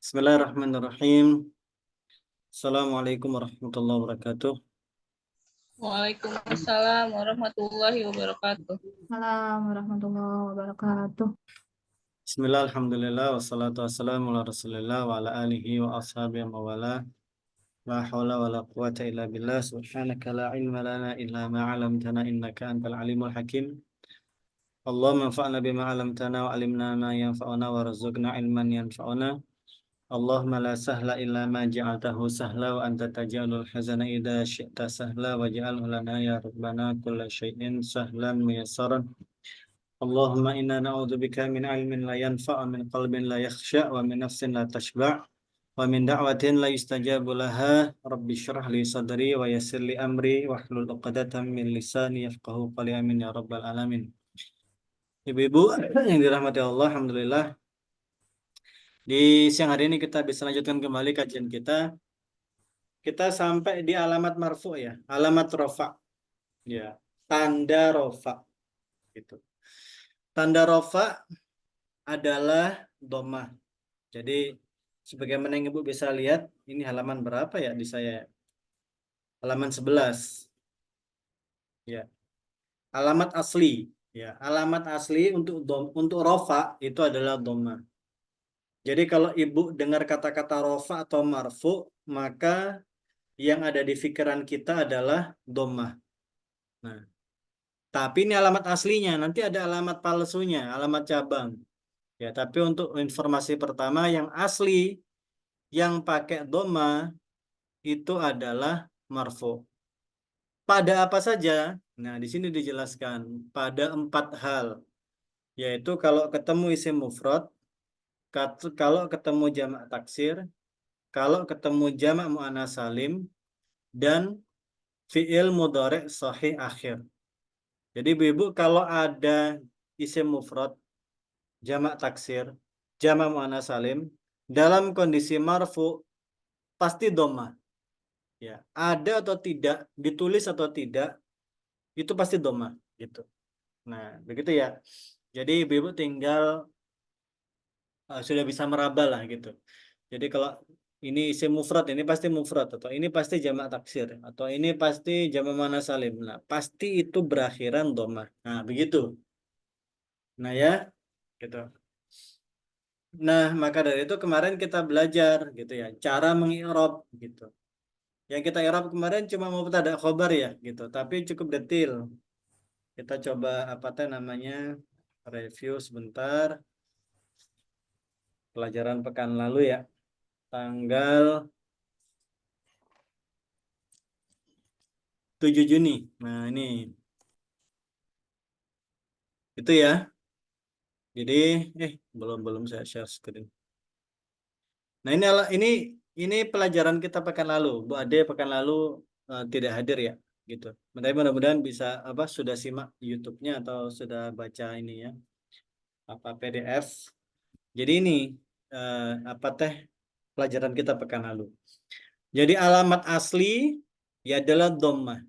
Bismillahirrahmanirrahim. Assalamualaikum warahmatullahi wabarakatuh. Waalaikumsalam warahmatullahi wabarakatuh. Assalamualaikum warahmatullahi wabarakatuh. Bismillah, alhamdulillah, wassalatu wassalamu ala rasulillah wa ala alihi wa ashabihi wa wala. La hawla wa la quwata illa billah. Subhanaka la ilma lana illa ma 'allamtana innaka antal alimul hakim. Allahumma anfa'na bima 'allamtana wa 'allimna ma yanfa'una warzuqna ilman yanfa'una. Allahumma la sahla illa ma ja'altahu sahla wa anta taj'alul hazana idza syi'ta sahla waj'alhu lana ya rabbana kulla syai'in sahlan muyassaran. Allahumma inna na'udzubika min ilmin la yanfa' wa min qalbin la yakhsha' wa min nafsin la tashba' wa min da'watin la yustajabu laha. Rabbi shrah li sadri wa yassir li amri wahlul 'uqdatam min lisani yafqahu qawli. Amin ya rabbal alamin. Ibu-ibu yang dirahmati Allah, alhamdulillah. Di siang hari ini kita bisa lanjutkan kembali kajian kita. Kita sampai di alamat marfu ya, alamat rofa. Ya, tanda rofa gitu. Tanda rofa adalah dhammah. Jadi sebagaimana yang Ibu bisa lihat, ini halaman berapa ya di saya? Halaman 11. Ya. Alamat asli, ya. Alamat asli untuk rofa itu adalah dhammah. Jadi kalau Ibu dengar kata-kata rofa atau marfu, maka yang ada di pikiran kita adalah dhammah. Nah, tapi ini alamat aslinya, nanti ada alamat palsunya, alamat cabang. Ya, tapi untuk informasi pertama yang asli yang pakai dhammah itu adalah marfu. Pada apa saja? Nah, di sini dijelaskan pada 4 hal, yaitu kalau ketemu isim mufrad, kalau ketemu jamak taksir, kalau ketemu jamak muannats salim, dan fi'il mudhari' sahih akhir. Jadi ibu-ibu kalau ada isim mufrad, jamak taksir, jamak muannats salim dalam kondisi marfu pasti dhammah. Ya, ada atau tidak, ditulis atau tidak, itu pasti dhammah gitu. Nah, begitu ya. Jadi ibu-ibu tinggal sudah bisa meraba lah gitu. Jadi kalau ini isim mufrad, ini pasti mufrad, atau ini pasti jamak taksir, atau ini pasti jamak muannats salim. Nah, pasti itu berakhiran dhammah. Nah, begitu. Nah ya, gitu. Nah, maka dari itu kemarin kita belajar gitu ya, cara mengi'rab gitu. Yang kita i'rab kemarin cuma mubtada khobar ya gitu, tapi cukup detail. Kita coba apa teh namanya review sebentar pelajaran pekan lalu ya, tanggal 7 Juni. Nah, ini itu ya. Jadi belum belum saya share screen. Nah, ini pelajaran kita pekan lalu. Bu Ade pekan lalu tidak hadir ya, gitu. Tapi mudah-mudahan bisa apa sudah simak YouTube-nya atau sudah baca ini ya, apa PDF. Jadi ini apa teh pelajaran kita pekan lalu. Jadi alamat asli ya adalah dhammah,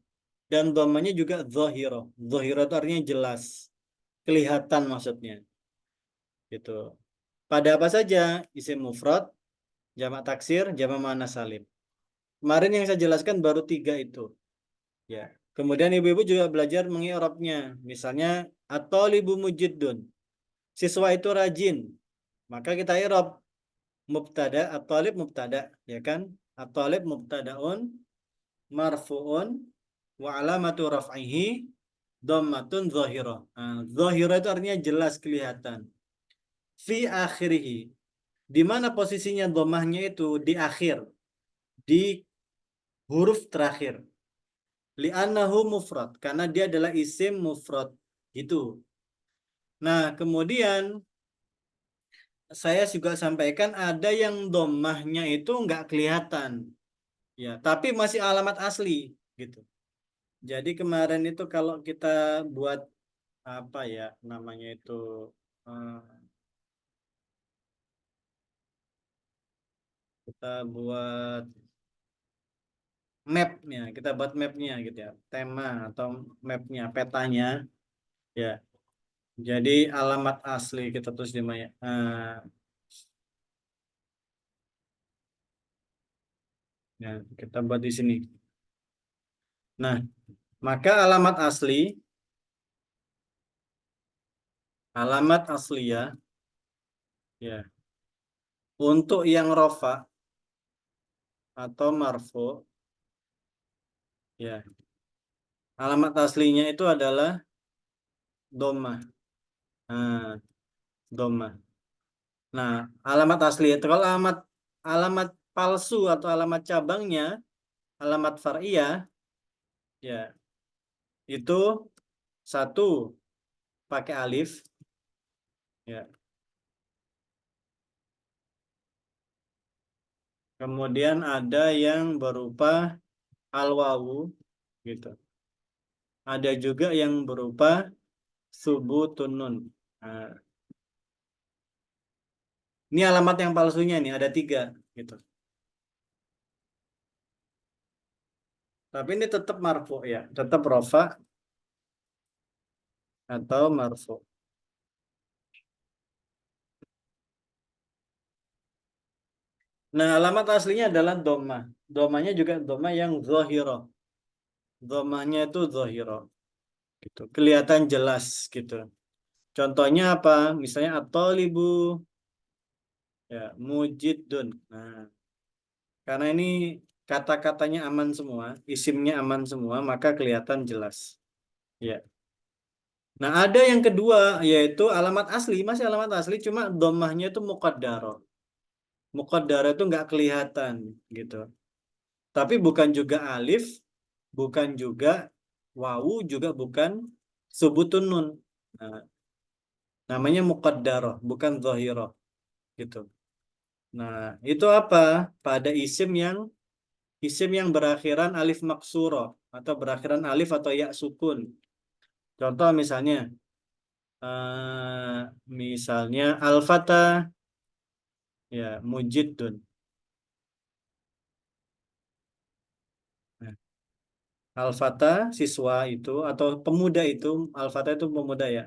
dan dhammahnya juga dhahirah. Dhahirah itu artinya jelas, kelihatan maksudnya. Gitu. Pada apa saja? Isim mufrad, jamak taksir, jamak muannats salim. Kemarin yang saya jelaskan baru 3 itu. Ya. Kemudian ibu-ibu juga belajar mengi'rabnya. Misalnya at-thalibu mujiddun. Siswa itu rajin. Maka kita i'rab mubtada, at-thalib mubtada, ya kan? At-thalib mubtadaun marfuun wa alamatu raf'ihi dhammatun dhahirah. Nah, dhahirah itu artinya jelas kelihatan. Fi akhirih. Di mana posisinya dhammahnya itu di akhir, di huruf terakhir. Li'annahu mufrad, karena dia adalah isim mufrad. Gitu. Nah, kemudian saya juga sampaikan ada yang dhammahnya itu nggak kelihatan. Ya, tapi masih alamat asli gitu. Jadi kemarin itu kalau kita buat apa ya namanya itu eh, kita buat mapnya, kita buat mapnya gitu ya, tema atau mapnya, petanya ya. Jadi alamat asli kita tulis di mana? Ya, kita buat di sini. Nah, maka alamat asli ya, untuk yang rofa atau marfu, ya, alamat aslinya itu adalah dhammah. Nah, dhammah. Nah, alamat asli itu kalau alamat palsu atau alamat cabangnya, alamat far'iyah, ya, itu satu pakai alif, ya. Kemudian ada yang berupa al-wawu, gitu. Ada juga yang berupa subutun nun. Nah, ini alamat yang palsunya nih, ada 3, gitu. Tapi ini tetap marfu ya, tetap rofa atau marfu. Nah, alamat aslinya adalah dhammah. Dhammahnya juga dhammah yang zahirah. Dhammahnya itu zahirah, gitu. Kelihatan jelas gitu. Contohnya apa? Misalnya at-thalibu, ya, mujidun. Nah, karena ini kata-katanya aman semua, isimnya aman semua, maka kelihatan jelas. Ya. Nah, ada yang kedua yaitu alamat asli, masih alamat asli cuma dhammahnya itu muqaddarah. Muqaddarah itu nggak kelihatan gitu. Tapi bukan juga alif, bukan juga wawu, juga bukan subutun nun. Nah, namanya muqaddarah, bukan zahirah gitu. Nah, itu apa? Pada isim yang berakhiran alif maksurah atau berakhiran alif atau ya sukun. Contoh misalnya al-fata, ya, mujidun. Nah, al-fata siswa itu atau pemuda itu, al-fata itu pemuda ya.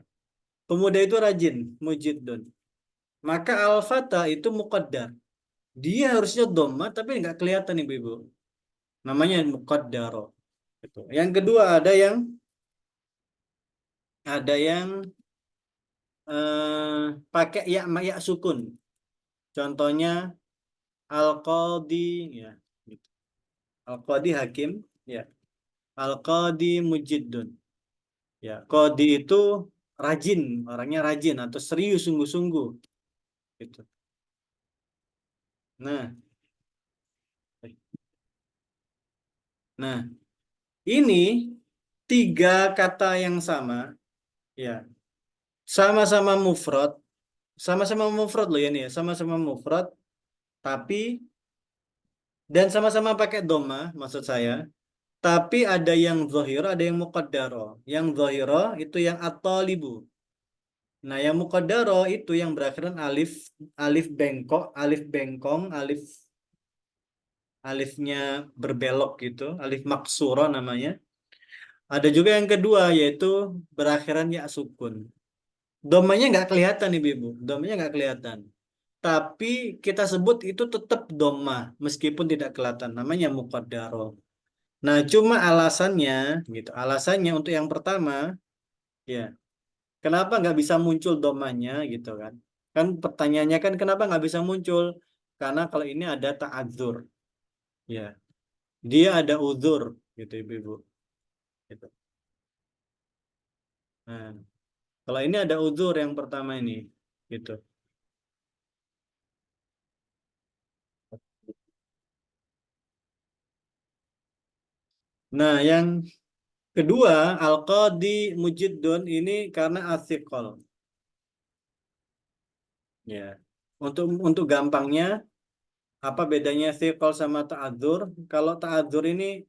Pemuda itu rajin, mujidun. Maka al-fata itu muqaddar. Dia harusnya dhamma tapi nggak kelihatan ibu-ibu. Namanya muqaddaro. Gitu. Yang kedua ada yang pakai ya sukun. Contohnya al-qadi, ya, gitu. Al-qadi hakim, ya. Al-qadi mujiddun. Ya, qadi itu rajin, orangnya rajin atau serius sungguh-sungguh gitu. Nah, nah, ini 3 kata yang sama, ya. Sama-sama mufrad, sama-sama mufrad loh ya nih, ya. Sama-sama mufrad, tapi dan sama-sama pakai doma, maksud saya. Tapi ada yang zahira, ada yang muqaddaro. Yang zahira itu yang at-talibu. Nah, yang muqaddaro itu yang berakhiran alif, alif bengkok, alif bengkong, alifnya berbelok gitu, alif maksuro namanya. Ada juga yang kedua yaitu berakhiran ya sukun. Domanya nggak kelihatan nih ibu, domanya nggak kelihatan. Tapi kita sebut itu tetap doma meskipun tidak kelihatan. Namanya muqaddaro. Nah, cuma alasannya gitu. Alasannya untuk yang pertama, ya, kenapa nggak bisa muncul domanya gitu kan? Kan pertanyaannya kan kenapa nggak bisa muncul? Karena kalau ini ada ta'adzur, ya, dia ada uzur gitu ibu-ibu. Gitu. Nah, kalau ini ada uzur yang pertama ini, gitu. Nah, yang kedua, al-qadi mujiddun ini karena athiqal. Ya. Untuk gampangnya, apa bedanya thiqal sama ta'adzur? Kalau ta'adzur ini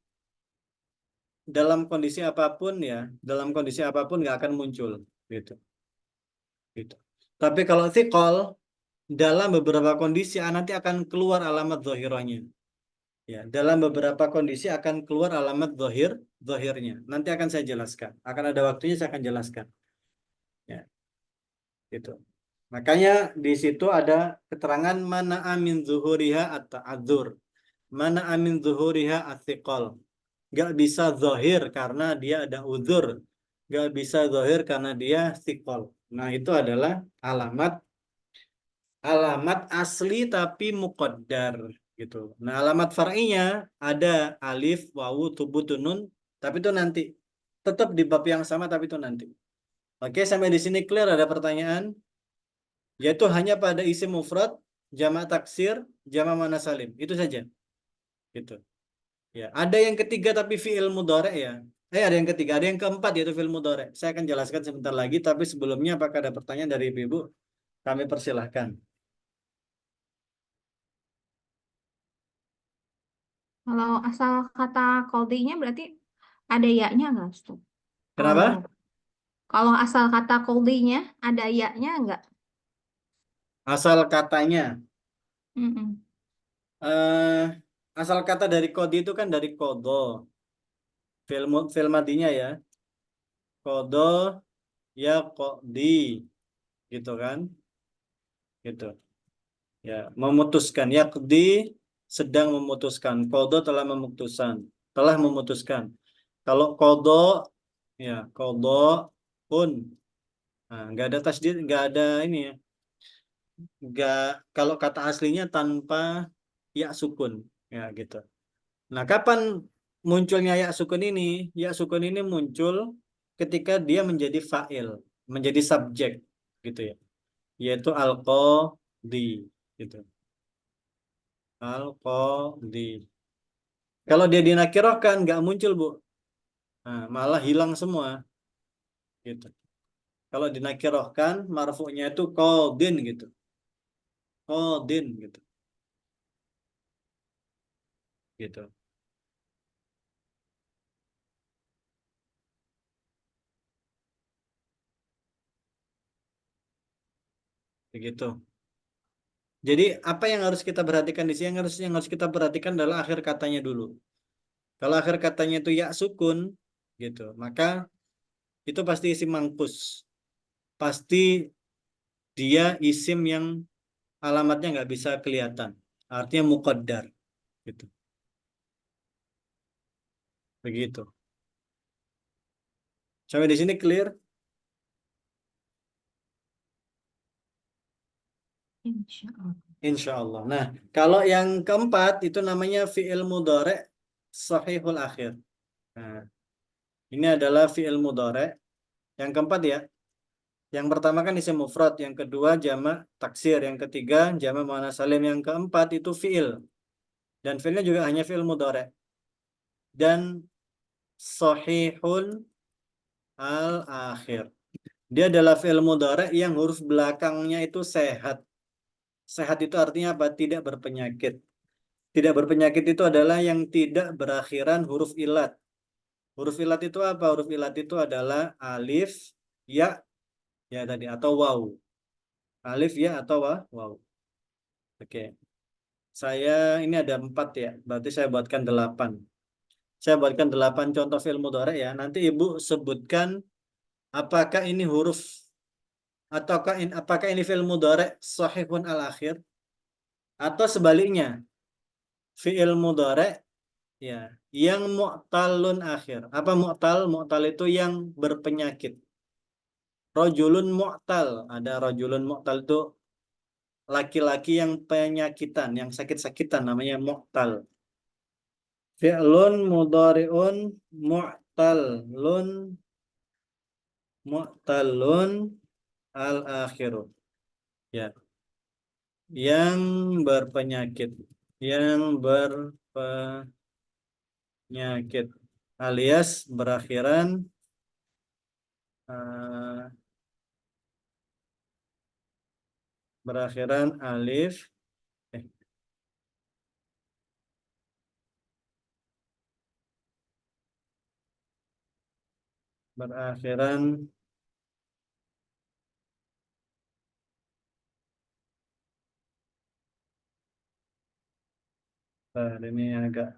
dalam kondisi apapun ya, dalam kondisi apapun nggak akan muncul, gitu. Gitu. Tapi kalau thiqal dalam beberapa kondisi nanti akan keluar alamat zahiranya. Ya, dalam beberapa kondisi akan keluar alamat zahirnya. Nanti akan saya jelaskan. Akan ada waktunya saya akan jelaskan. Ya, gitu. Makanya di situ ada keterangan mana amin zuhuriha at-ta'adzur. Mana amin zuhuriha athiqal. Nggak bisa zohir karena dia ada uzur. Nggak bisa zohir karena dia thiqal. Nah, itu adalah alamat alamat asli tapi muqaddar gitu. Nah, alamat far'inya ada alif, wawu, thubutun, nun, tapi itu nanti. Tetap di bab yang sama tapi itu nanti. Oke, sampai di sini clear, ada pertanyaan? Yaitu hanya pada isim mufrad, jamak taksir, jamak muannats salim. Itu saja. Gitu. Ya, ada yang ketiga tapi fi'il mudhari ya. Ada yang ketiga, ada yang keempat yaitu fi'il mudhari. Saya akan jelaskan sebentar lagi, tapi sebelumnya apakah ada pertanyaan dari ibu-ibu? Kami persilahkan. Kalau asal kata koldinya berarti ada ya-nya nggak, Ustaz? Kalau Kenapa? kalau asal kata koldinya ada ya-nya nggak? Asal katanya. Mm-mm. eh Asal kata dari kodi itu kan dari kodo. Film madinya ya. Kodo ya kodi. Gitu kan. Gitu. Ya, memutuskan. Yakdi sedang memutuskan. Kodo telah memutuskan. Telah memutuskan. Kalau kodo, ya kodo pun. Nah, nggak ada tasdid, nggak ada ini ya. Nggak, kalau kata aslinya tanpa ya sukun. Ya gitu. Nah, kapan munculnya ya sukun ini? Ya sukun ini muncul ketika dia menjadi fa'il, menjadi subjek, gitu ya. Yaitu al-qadi, gitu. Al-qadi. Kalau dia dinakirahkan, nggak muncul, Bu. Nah, malah hilang semua, gitu. Kalau dinakirahkan, marfu'nya itu qadin, gitu. Qadin, gitu. Gitu. Begitu. Jadi apa yang harus kita perhatikan di sini? Yang harus kita perhatikan adalah akhir katanya dulu. Kalau akhir katanya itu ya sukun, gitu, maka itu pasti isim mangkus. Pasti dia isim yang alamatnya nggak bisa kelihatan. Artinya muqaddar, gitu. Begitu. Sampai di sini clear? Insya Allah. Insya Allah. Nah, kalau yang keempat itu namanya fi'il mudhari sahihul akhir. Nah, ini adalah fi'il mudhari. Yang keempat ya. Yang pertama kan isim mufrad, yang kedua jamak taksir, yang ketiga jamak muannats salim, yang keempat itu fi'il. Dan fi'ilnya juga hanya fi'il mudhari. Dan sahihul al-akhir. Dia adalah fi'il mudhari yang huruf belakangnya itu sehat. Sehat itu artinya apa? Tidak berpenyakit. Tidak berpenyakit itu adalah yang tidak berakhiran huruf ilat. Huruf ilat itu apa? Huruf ilat itu adalah alif, ya, ya tadi, atau waw. Alif, ya, atau waw. Oke. Saya ini ada 4 ya. Berarti saya buatkan 8. Saya buatkan 8 contoh fi'il mudhari ya. Nanti Ibu sebutkan apakah ini huruf apakah ini fi'il mudhari sahihun al akhir atau sebaliknya fi'il mudhari ya yang mu'talun akhir. Apa mu'tal? Mu'tal itu yang berpenyakit. Rajulun mu'tal, ada rajulun mu'tal itu laki-laki yang penyakitan, yang sakit-sakitan, namanya mu'tal. Fi'lun mudhari'un mu'talun mu'talun al akhiru. Ya, yang berpenyakit, yang berpenyakit alias eh, berakhiran alif, eh, berakhiran ini agak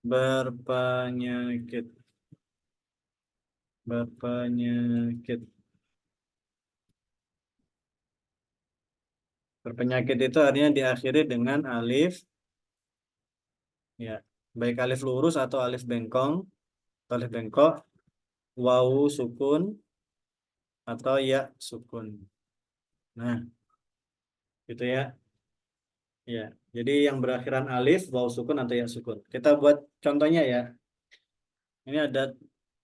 Berpenyakit. Berpenyakit. Berpenyakit itu artinya diakhiri dengan alif, ya, baik alif lurus atau alif bengkong, atau alif bengkok, wawu sukun atau ya sukun. Nah, gitu ya. Ya, jadi yang berakhiran alif, wawu sukun atau ya sukun. Kita buat contohnya ya. Ini ada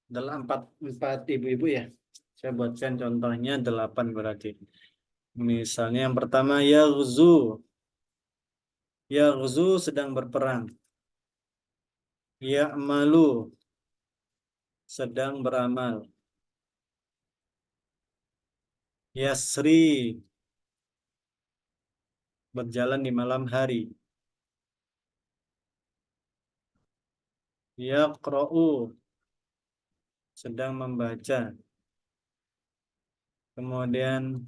dalam empat ibu-ibu ya. Saya buatkan contohnya 8 berarti. Misalnya yang pertama yaghzu. Yaghzu sedang berperang. Ya'malu sedang beramal. Yasri berjalan di malam hari. Yaqra'u sedang membaca. Kemudian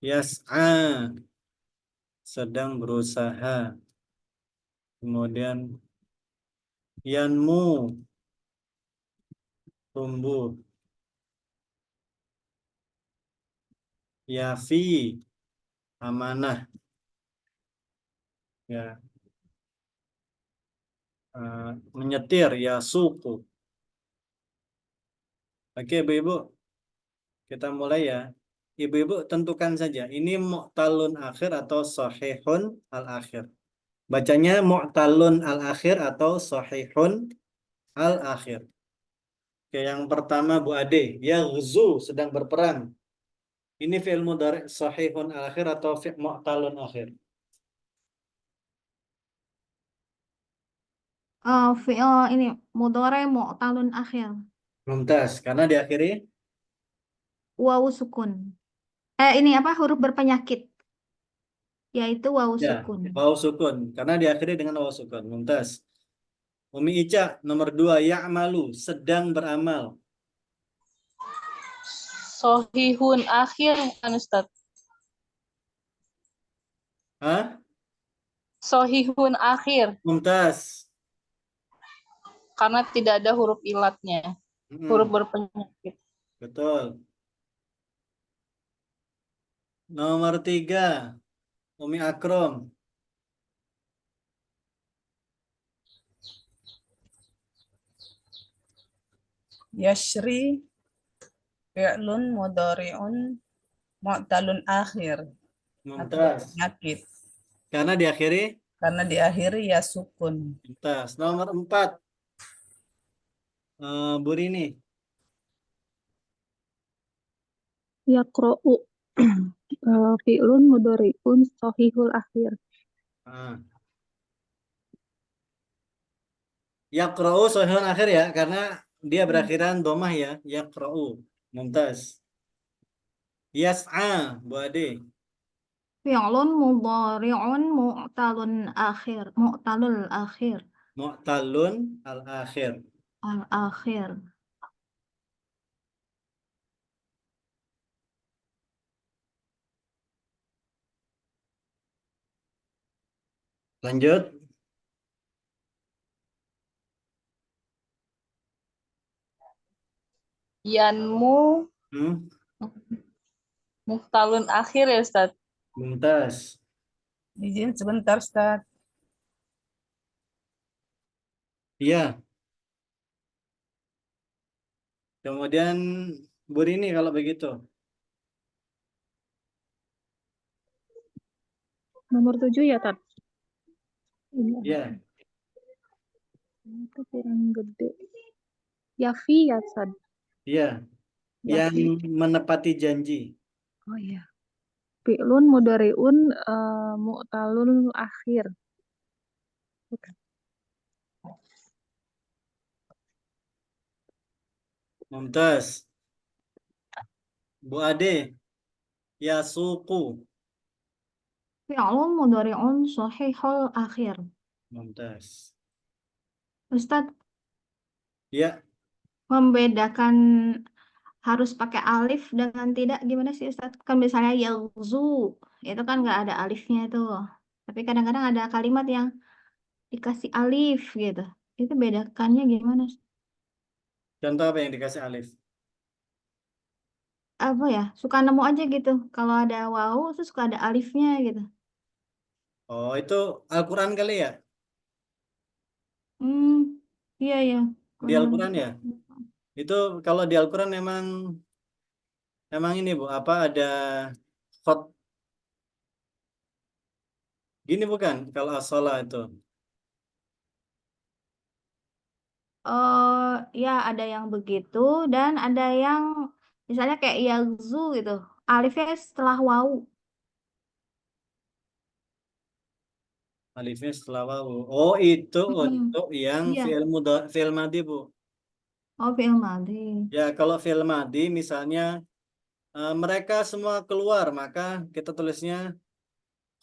yas'a sedang berusaha. Kemudian yanmu tumbuh. Yafi amanah. Ya, menyetir ya suku. Oke, Ibu-ibu, kita mulai ya. Ibu-ibu tentukan saja. Ini mu'talun akhir atau sahihun al-akhir. Bacanya mu'talun al-akhir atau sahihun al-akhir. Oke, yang pertama Bu Ade. Yaghzu sedang berperang. Ini fi'il mudhari' sahihun al-akhir atau fi'il mu'talun akhir? Fi'il ini mudhari mu'talun akhir. Mumtaz. Karena diakhiri Wawu sukun. Ini apa huruf berpenyakit? Yaitu wawu ya, sukun. wawu sukun. Karena diakhiri dengan wawu sukun. Mumtaz. Umi Ica, nomor 2, ya'malu, sedang beramal. Sohihun akhir kan Ustaz? Hah? Sohihun akhir Mumtaz. karena tidak ada huruf ilatnya, huruf berpenyakit. Betul. Nomor 3, Umi Akrom. Yashri fi'lun mudhari'un mu'talun akhir atau Mumtaz. penyakit Karena diakhiri karena diakhiri ya sukun. mumtaz. Nomor 4, Bu Rini. Yaqra'u fi'lun mudhari'un shahihul akhir. Ah. Yaqra'u sahihun akhir ya, karena dia berakhiran domah ya. Yaqra'u. Mumtaz. Yas'a, Bu Ade. Fi'lun mudhari'un mu'talun akhir. Mu'talul akhir. Mu'talun al-akhir. Al-akhir. Lanjut. Yanmu Hmm. muhtalun akhir ya Ustaz? Mumtaz. Izin sebentar, Ustaz. Iya. Kemudian Bu Rini kalau begitu. Nomor 7 ya, Tat? Iya. Itu kurang gede. Yafi ya, Tad? Iya. Yang Yafi. menepati janji. Oh iya. Fi'lun mudhari'un mu'talun akhir. Bukan. Mumtaz. Bu Ade. Yasuku. Fi'lun mudhari'un shahihul akhir. Mumtaz. Ustadz, Ya. membedakan harus pakai alif dengan tidak gimana sih Ustadz? Kan misalnya yaghzu, itu kan nggak ada alifnya itu. Tapi kadang-kadang ada kalimat yang dikasih alif gitu. Itu bedakannya gimana? Contoh apa yang dikasih alif? Apa ya? Suka nemu aja gitu. Kalau ada wawu, terus suka ada alifnya gitu. Oh, itu Al-Quran kali ya? Hmm, iya iya. Di Benar. Al-Quran ya? Itu kalau di Al-Quran emang ini Bu, apa ada khot gini bukan? Kalau as-shalah itu. Oh, ya ada yang begitu dan ada yang misalnya kayak yalzu gitu. Alifnya setelah wawu. Alifnya setelah wawu. Oh, itu Mm-mm. untuk yang Iya. fi'il madhi, Bu. Oh, fi'il madhi. Ya, kalau fi'il madhi misalnya mereka semua keluar, maka kita tulisnya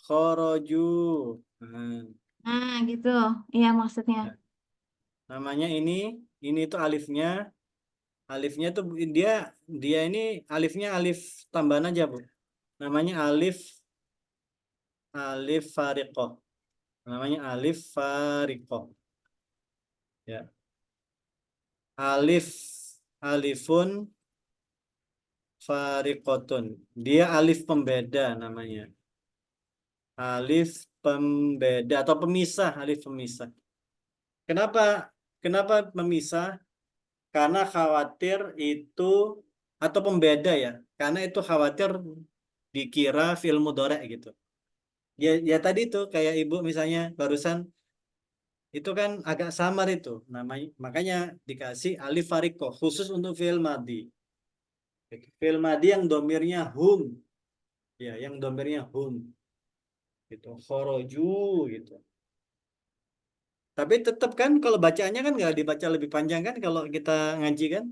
khoroju. Nah, Nah, gitu. Iya maksudnya. ya. Namanya ini itu alifnya. Alifnya tuh dia dia ini alifnya alif tambahan aja, Bu. Namanya alif fariqoh. Namanya alif fariqoh. Ya. Alif alifun fariqotun. Dia alif pembeda namanya. Alif pembeda atau pemisah, alif pemisah. Kenapa? Kenapa memisah? Karena khawatir itu atau pembeda ya. Karena itu khawatir dikira fi'il mudhari' gitu. Ya, ya tadi itu kayak ibu misalnya barusan itu kan agak samar itu namanya, makanya dikasih alif fariko khusus untuk fi'il madhi. Fi'il madhi yang domirnya hum, ya yang domirnya hum, gitu. Khoroju gitu. Tapi tetap kan kalau bacaannya kan nggak dibaca lebih panjang kan kalau kita ngaji kan,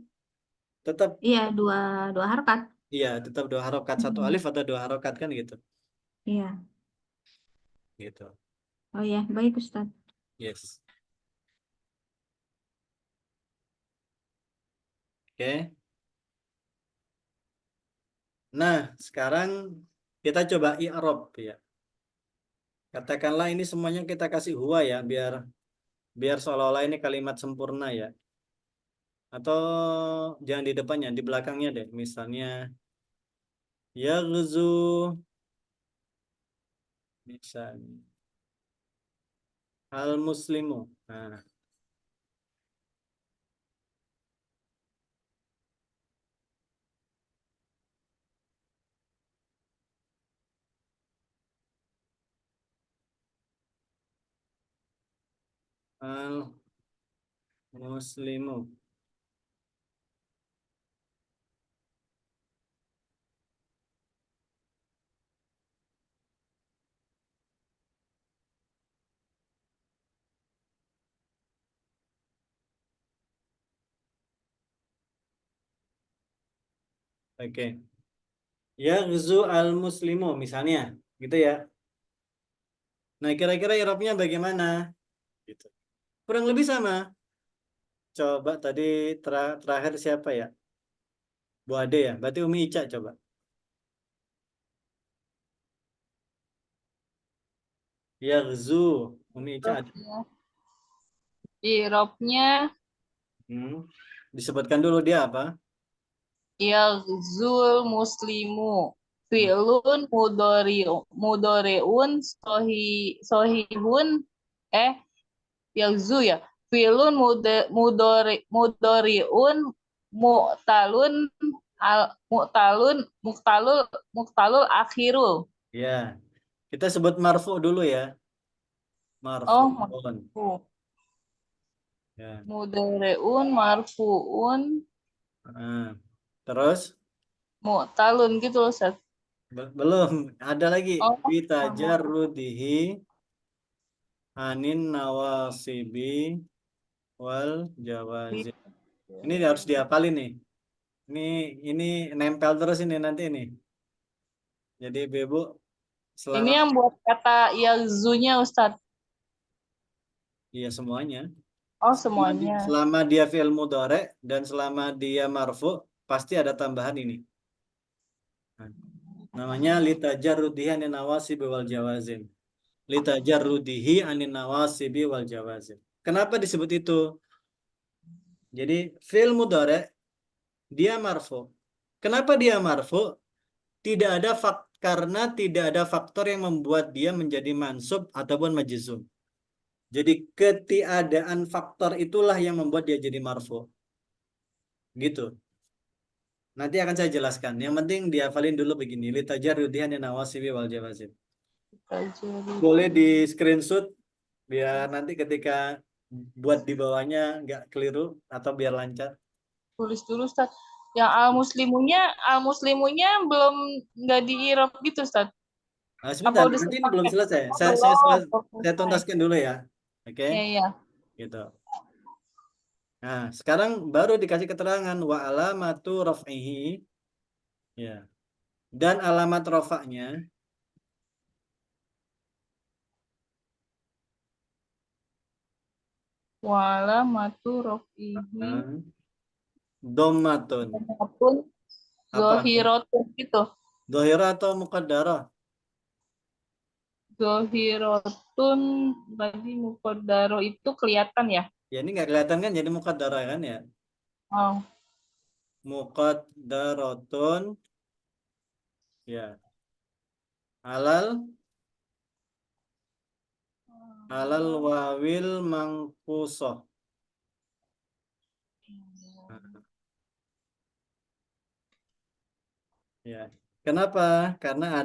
tetap Iya, dua dua harokat. iya tetap dua harokat satu Mm-mm. alif atau dua harokat kan gitu, Iya. gitu. Oh iya, baik Ustaz. Yes. Oke. Nah, sekarang kita coba i'rab ya. Katakanlah ini semuanya kita kasih huwa ya, biar biar seolah-olah ini kalimat sempurna ya. Atau jangan di depannya, di belakangnya deh. Misalnya yaghzu misalnya al muslimu. Nah, al muslimu. Oke. Yaghzu al muslimu misalnya, gitu ya. Nah, kira-kira i'rabnya bagaimana? Gitu. Kurang lebih sama. Coba tadi terakhir siapa ya? Bu Ade ya. Berarti Umi Ica coba. Yaghzu. Umi Ica ada. Irobnya Hmm. Disebutkan dulu dia apa? Yaghzul muslimu. Hmm. Fi'lun mudori'un sohihun. Eh, Yaghzu ya. Fi'lun mudori'un mu'talun muktalul akhirul. Ya, kita sebut marfu dulu ya. Oh, Marfu'un. marfu. Ya. Mudori'un marfu'un Nah, terus mu'talun gitu loh, Ustaz. belum ada lagi Oh, bitajarrudihi anin nawasibi wal jawazim. Ini harus dihafalin nih. Ini ini nempel terus ini nanti ini. Jadi Ibu ini selama yang buat kata Yaghzunya, Ustaz. iya semuanya Oh, semuanya. selama dia fi'il mudhari dan selama dia marfu pasti ada tambahan ini. Nah, namanya litajarrudihi anin nawasibi wal jawazim. Litajarrudihi anin nawasibi wal jawazim. Kenapa disebut itu? Jadi fi'il mudhari dia marfu. Kenapa dia marfu? Tidak ada karena tidak ada faktor yang membuat dia menjadi mansub ataupun majzum. Jadi ketiadaan faktor itulah yang membuat dia jadi marfu. Gitu. Nanti akan saya jelaskan. Yang penting dihafalin dulu begini. Litajarrudihan nawasibi wal jawazim. Boleh di screenshot biar nanti ketika buat di bawahnya nggak keliru atau biar lancar. Tulis dulu Ustaz. Yang al-muslimunya belum nggak di-i'rab gitu Ustaz. Nah, sebentar, udah nanti ini selesai? belum selesai. Oh, Saya belum saya selesai. tuntaskan dulu ya. Oke, Iya, iya. gitu. Nah, sekarang baru dikasih keterangan wa alamatu raf'ihi ya. Dan alamat rafa'nya Wala matu rofihi dhammatun. apun Apa? zohirotun gitu. Dhahirah atau muqaddarah? Zohirotun tadi mukodaro itu kelihatan ya? Ya ini nggak kelihatan kan jadi muqaddarah kan ya. Oh, Muqaddaratun ya. Alal alal wawil mangkusah. Ya. Kenapa? Karena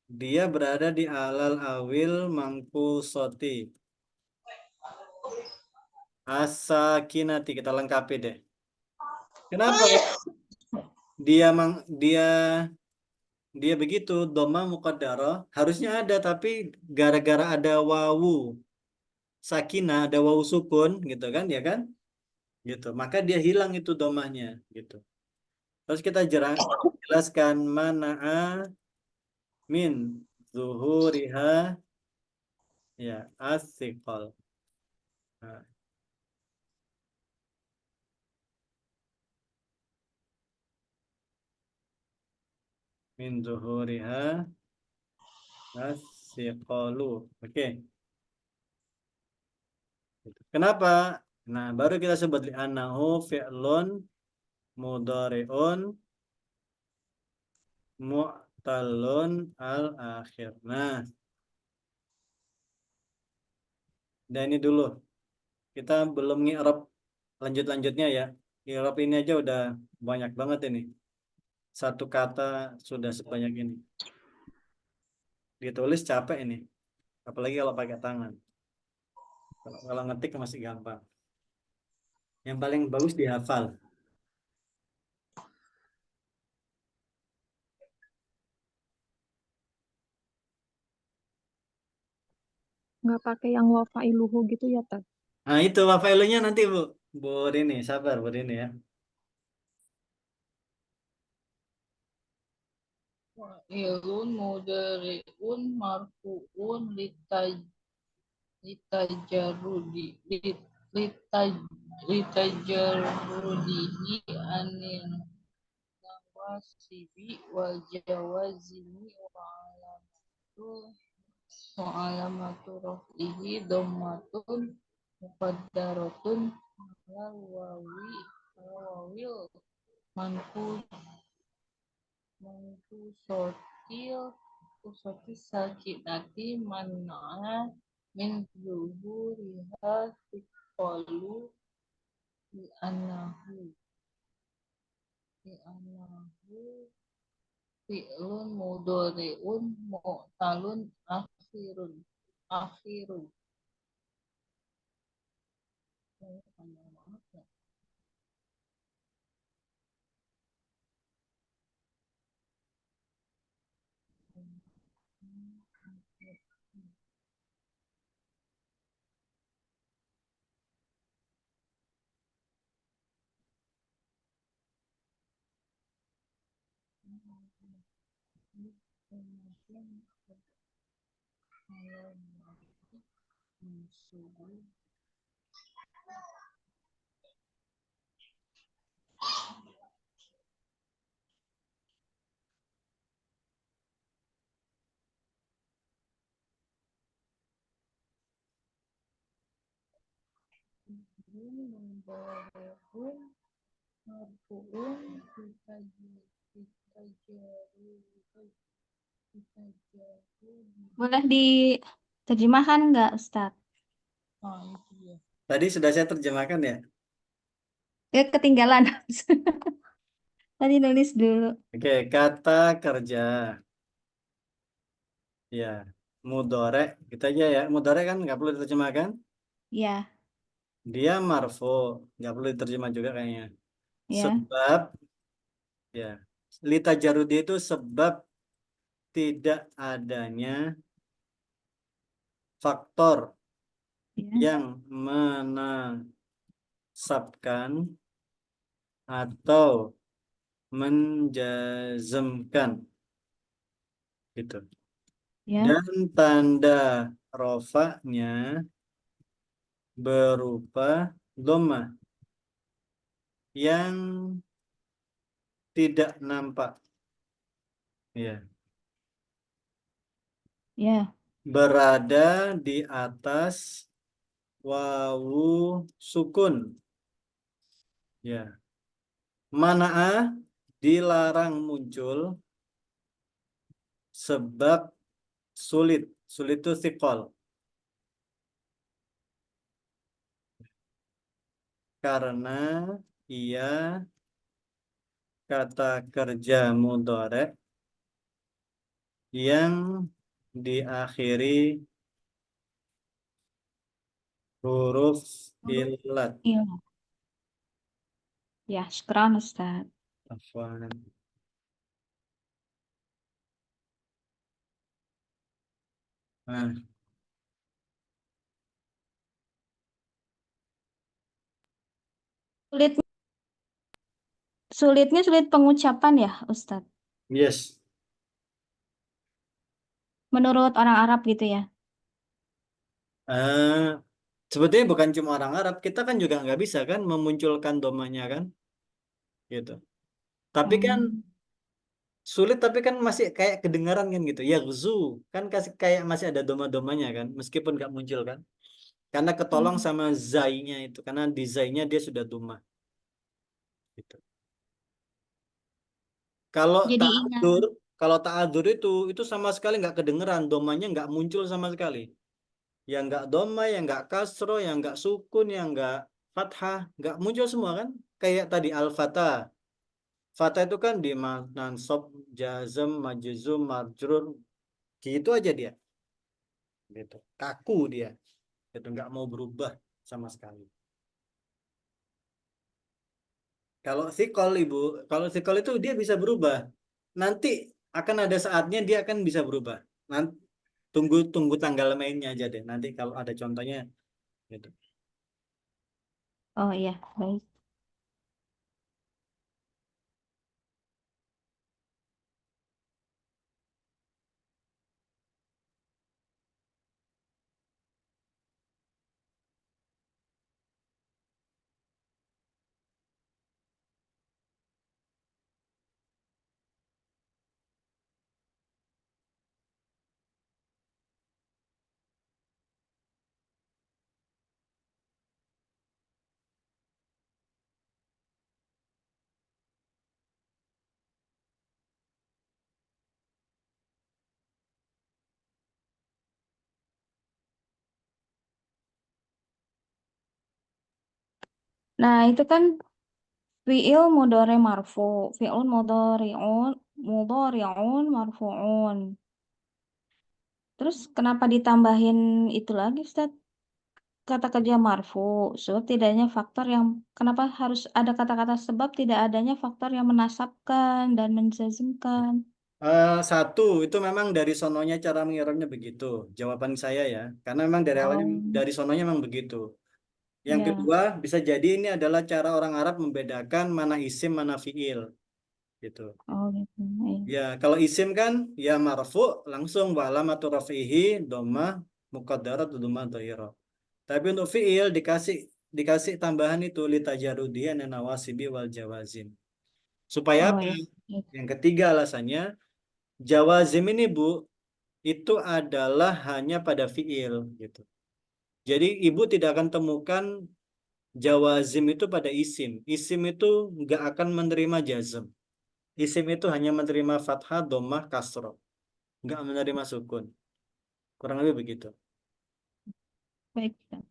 dia berada di alal awil mangkusoti. As-sakinati kita lengkapi deh. Kenapa? Dia dia begitu dhamma muqaddarah harusnya ada tapi gara-gara ada wawu sakinah, ada wawu sukun gitu kan ya kan? Gitu. Maka dia hilang itu dhammahnya gitu. Terus kita jelaskan mana'a min zuhuriha ya as-siqal. Nah, min zuhuriha as-siqalu. Oke. Kenapa? Nah, baru kita sebut li'annahu fi'lun mudhari'un mu'talun al-akhir. Nah, dan ini dulu. Kita belum ngi'rab lanjut-lanjutnya ya. I'rab ini aja udah banyak banget ini. Satu kata sudah sebanyak ini. Ditulis capek ini. Apalagi kalau pakai tangan. Kalau ngetik masih gampang. Yang paling bagus dihafal. Nggak pakai yang wafailuhu gitu ya, Tad? Nah, itu wafailunya nanti Bu. Bu Rini, sabar Bu Rini ya. ilun mudariun marfuun litajarrudihi anil nawasibi wal jawazimi wa alamatu rafihi dhammatun muqaddaratun alal wawil manqus manqusotil kusotis sakinati man'a min zuhuriha siqalu li anahu fi'lun mudhari'un mu'talun akhirun. Boleh diterjemahkan nggak, Ustadz? Tadi sudah saya terjemahkan ya. Ketinggalan. Tadi nulis dulu. Oke, kata kerja. Ya, mudore. Kita aja ya. Mudore kan nggak perlu diterjemahkan. Ya, Dia marfo. Nggak perlu diterjemah juga kayaknya. ya, Sebab, ya. Lita jarudi itu sebab tidak adanya faktor ya, yang menasabkan atau menjazmkan gitu. ya, Dan tanda rofanya berupa dhammah yang tidak nampak, ya, ya, berada di atas wawu sukun, ya. Mana'a dilarang muncul sebab sulit itu thiqal, karena ia kata kerja mudhari yang diakhiri huruf illat. iya. Ya, syukran, Ustadz. Afwan. Nah, Sulit, sulitnya sulit pengucapan ya, Ustadz. yes. Menurut orang Arab gitu ya. Eh, sebetulnya bukan cuma orang Arab, kita kan juga nggak bisa kan memunculkan domanya kan, gitu. Tapi kan Hmm. sulit, tapi kan masih kayak kedengaran kan gitu. Ya kan kasih kayak masih ada doma-domanya kan, meskipun nggak muncul kan. Karena ketolong sama zainya itu, karena di zainya dia sudah doma. Gitu. Kalau Jadi ingat. ta'adur, itu sama sekali nggak kedengeran, domanya nggak muncul sama sekali. Yang nggak doma, yang nggak kasro, yang nggak sukun, yang nggak fathah, nggak muncul semua kan? Kayak tadi al-fatah. Fatah itu kan di mansab, jazm, majzum, majrur, gitu aja dia. Gitu. Kaku dia. Itu nggak mau berubah sama sekali. Kalau sikol ibu, kalau sikol itu dia bisa berubah. Nanti akan ada saatnya dia akan bisa berubah. Nanti tunggu tanggal mainnya aja deh. Nanti kalau ada contohnya gitu. Oh iya, baik. Nah, itu kan fi'il mudhari marfu, fi'il mudhari'un marfu'un. Terus kenapa ditambahin itu lagi, Ustaz? Kata kerja marfu, sebab tidak adanya faktor yang kenapa harus ada kata-kata sebab tidak adanya faktor yang menasabkan dan menjazmkan. Satu itu memang dari sononya cara mengirapnya begitu. Jawaban saya ya, karena memang dari awalnya Oh, dari sononya memang begitu. Yang ya. kedua bisa jadi ini adalah cara orang Arab membedakan mana isim mana fiil gitu. Oh, gitu. Iya. Ya, kalau isim kan ya marfu langsung wa alamatu rafihi dhammah muqaddarah dhammah dhahirah. Tapi untuk fiil dikasih tambahan itu litajarudi an nawasibi wal jawazim. Supaya Oh, apa? ya. Iya. Yang ketiga alasannya jawazim ini Bu itu adalah hanya pada fiil gitu. Jadi ibu tidak akan temukan Jawazim itu pada isim. Isim itu nggak akan menerima jazm. Isim itu hanya menerima fathah, dhammah, kasroh. Nggak menerima sukun. Kurang lebih begitu. Baik, Ustaz.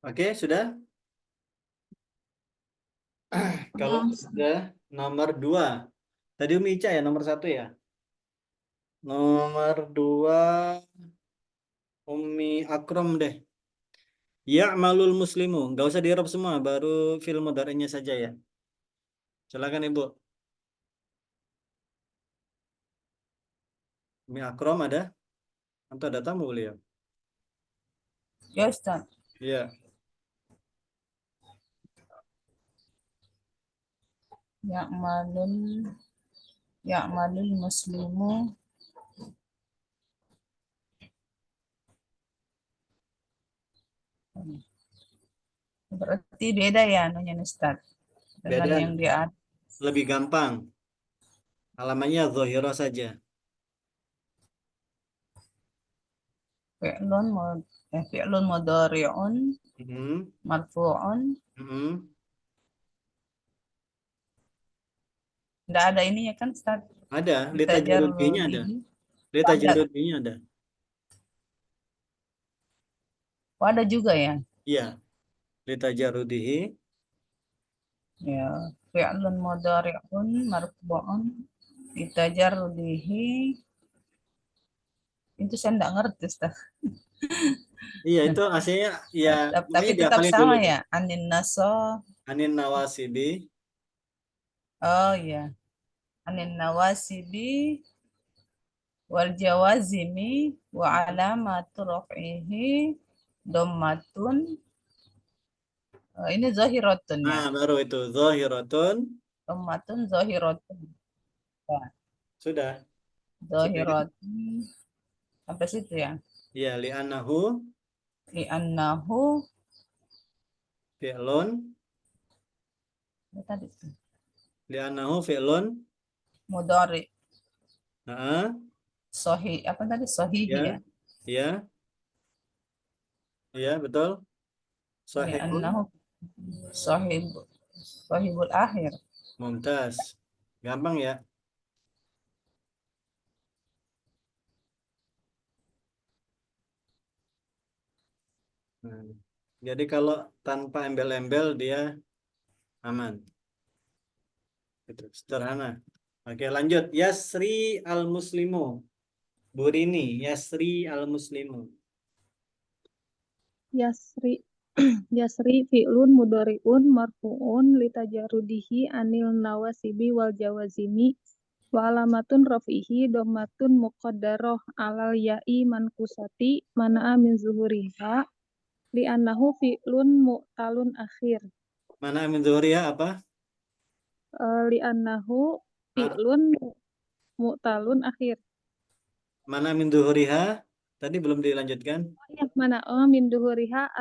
Oke, sudah? Kalau Ya, sudah, nomor 2. Tadi Umi Ica ya, nomor 1 ya. Nomor 2, Umi Akrom deh. Ya'malul muslimu. Nggak usah di-i'rab semua, baru fi'il mudhari'nya saja ya. Silakan Ibu. Umi Akrom ada? Atau ada tamu beliau? Ya Ustaz. Iya. Ya'malul muslimu. Berarti beda ya anunya Ustaz. Dengan Beda. yang di atas. Lebih gampang. Halamannya zahirah saja. Fi'lun mudhari'un Mhm. marfu'un. Mhm. Enggak ada ininya kan Ustaz? Ada, lita Ditajar jarudinya ada. bihi. Lita Ada. jarudinya ada. Oh, ada juga ya. Iya, lita jarudihi. Ya, fi'lun mudhari'un marfu'un ditajar bihi. Itu saya enggak ngerti Ustaz. Iya, itu aslinya ya Tapi pokoknya tetap dihafalin dulu sama deh. ya. Anin naso. Anin nawasibi. Oh iya. Anin nawasibi wal jawazimi wa alamatu raf'ihi dhammatun. Ini zahiratun ya. Nah, baru itu zahiratun. Dhammatun zahiratun. Ya, Sudah. Sudah kan? zahiratun sampai situ ya. Ya, li'annahu Li'annahu fi'lun. tadi Li'annahu fi'lun. mudhari Nah, sahih apa tadi sahih ya, ya. ya, ya, betul. Sahihun. Li'annahu sahib sahibul akhir. Mumtaz. Gampang ya. Nah, jadi kalau tanpa embel-embel dia aman. Itu sederhana. Oke, lanjut. Yasri al-muslimu. Burini, Yasri al-muslimu. Yasri Yasri fi'lun mudhari'un marfu'un litajarudihi anil nawasibi wal jawazimi wa alamatun raf'ihi dhammatun muqaddarah alal ya'i mankusati mana'a min zuhuriha li'annahu fi'lun mu'talun akhir. Mana min zuhriya apa? Li'annahu Ah, fi'lun mu'talun akhir. mana min zuhriha? Tadi belum dilanjutkan. Ya, mana? Min duhuriha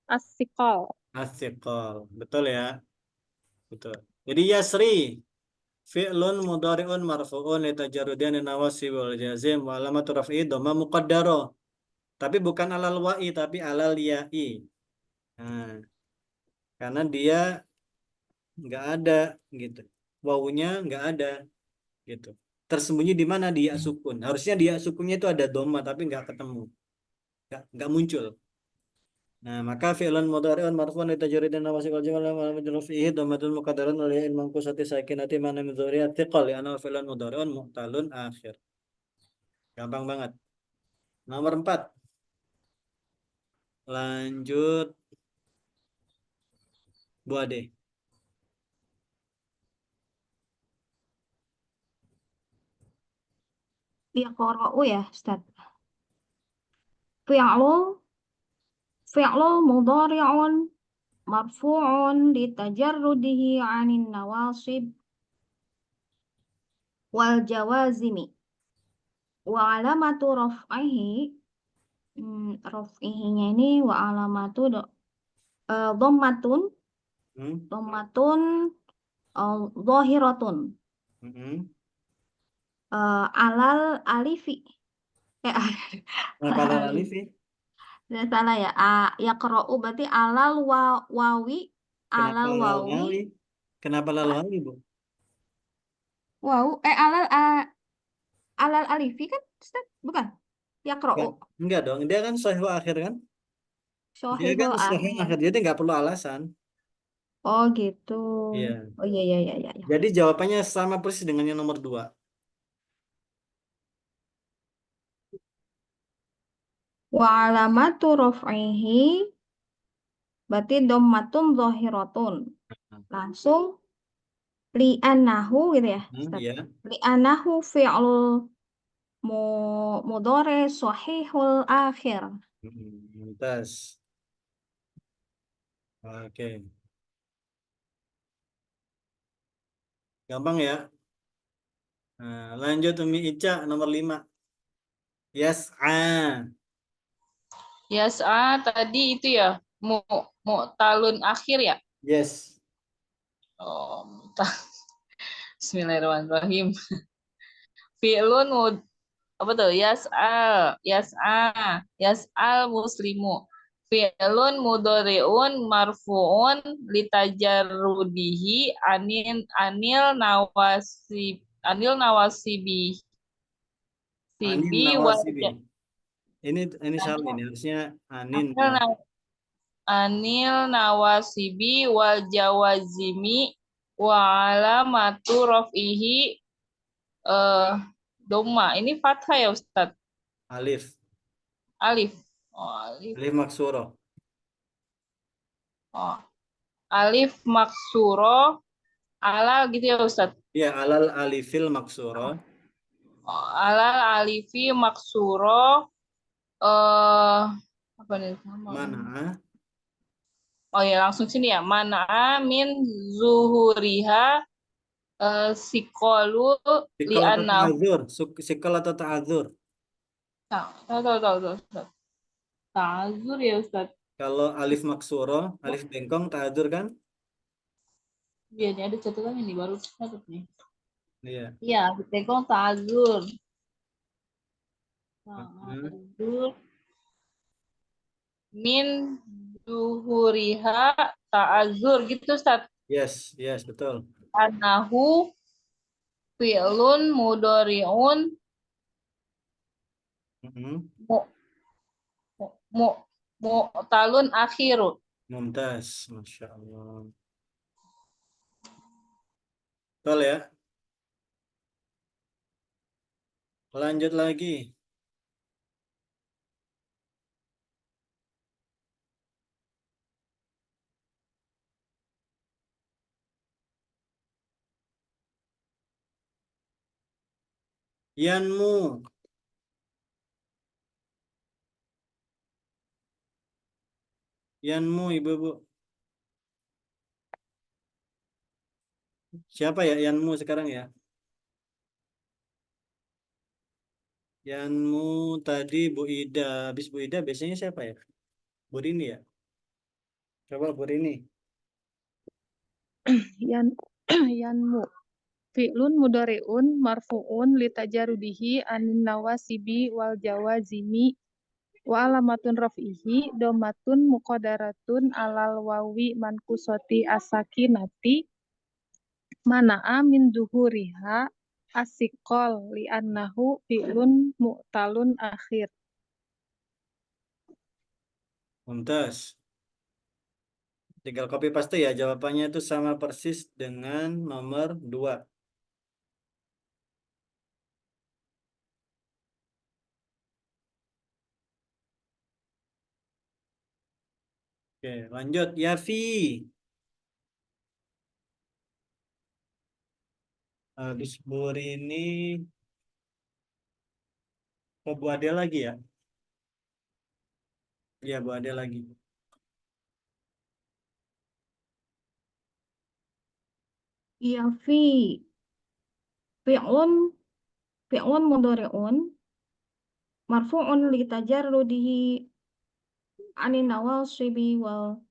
as-siqal. Asyiqal. Betul ya. Betul. Jadi Yasri fi'lun mudhari'un marfu'un litajarrudian nawasib wal jazim wa alamatu raf'i dhamma muqaddarah. Tapi bukan alal wa'i tapi alal ya'i. Nah, karena dia nggak ada gitu. Wawunya nggak ada gitu. Tersembunyi di mana di ya sukun. Harusnya di ya sukunnya itu ada dhamma tapi nggak ketemu. Nggak muncul. Nah, maka fi'lan mudhari'un marfu'un li tajridin nawasib wal jamal wa majrur fihi dhammatun muqaddarun li in manqusati sakinati mana min dzurriyyat thiqal ana fi'lan mudhari'un mu'talun akhir. Gampang banget. Nomor 4. Lanjut Bu Ade. Ya, Qura'u ya, Ustaz. fi'lu mudhari'un marfu'un litajarrudihi 'anil nawasib wal jawazimi wa alamatu raf'ihi raf'ihinya ini wa alamatu dhammatun Hmm? dhahiratun Mm-mm. alal alifi Kenapa lal alif ya? Tidak salah ya. Yaqra'u berarti alal wawi Kenapa alal lal wawi wawi? Kenapa lal wawi, Bu? alal alifi kan Ustaz? Bukan. Yaqra'u Enggak dong, dia kan sahih akhir kan? Dia kan sahihul sahih akhir. akhir, jadi nggak perlu alasan. Oh gitu. Iya. Oh iya iya iya iya. Iya. Jadi jawabannya sama persis dengan yang nomor 2. Wa alamatu raf'ihi berarti dhammatun dhahiratun. Langsung li'annahu gitu ya, Ustaz. Iya. Li'annahu fi'l mudhari sahihul akhir. Mumtaz. Oke. Gampang ya. Nah, lanjut Umi Ica nomor 5. Yas'a. Yas'a tadi itu ya, talun akhir ya. Yes. Oh, Bismillahirrahmanirrahim. Fi'lun apa tuh? Yas'al muslimu. Fi'lun mudhari'un marfu'un litajarrudihi anil nawasibi Anin sibi nawasibi. wajah Ini salah ini harusnya anin anil nawasibi wal jawazimi wa alamatu raf'ihi doma. Ini fathah ya Ustaz? alif. Alif. Oh, alif. Alif maksuro. Oh, alif maksuro alal gitu ya Ustaz? Ya, alal alifil maksuro. Oh, alal alifi maksuro apa nih? Mana? Oh ya langsung sini ya. Mana min zuhuriha sikolu Sikol atau li'annahu. ta'adzur. Sikol atau ta'adzur. Tahu. Ta'azur ya Ustaz. Kalau alif maksuro, alif bengkong, ta'adzur kan? Iya, ini ada catatan ini baru catat nih. Iya. Iya, tekong ta'azur. Hmm. Ta'azur min zuhuriha ta'azur gitu Ustaz. Yes, betul. Anahu fi'lun mudhari'un Hmm. mu mu mu'talun akhiru. Mumtaz, Masya Allah. Betul ya. Lanjut lagi. Yanmu. Yanmu, ibu-ibu. Siapa ya Yanmu sekarang ya? Yanmu tadi Bu Ida. Habis Bu Ida biasanya siapa ya? Bu Rini ya? Coba Bu Rini. Yan yanmu. Fi'lun mudhari'un marfu'un litajarudihi anin nawasibi wal jawazimi wa alamatun raf'ihi dhammatun muqaddaratun alal wawi mankusoti asakinati mana'a min zuhuriha asikol li'annahu fi'lun mu'talun akhir. Mumtaz. Tinggal copy paste ya. Jawabannya itu sama persis dengan nomor 2. Oke, lanjut. Yafi. Habis Bu Rini. Ke Bu Adel lagi ya? Ya, Bu Ade lagi. Yafi. Fi'lun. Fi'lun mudhari'un. Marfu'un li tajarrudihi anin nawasibi wal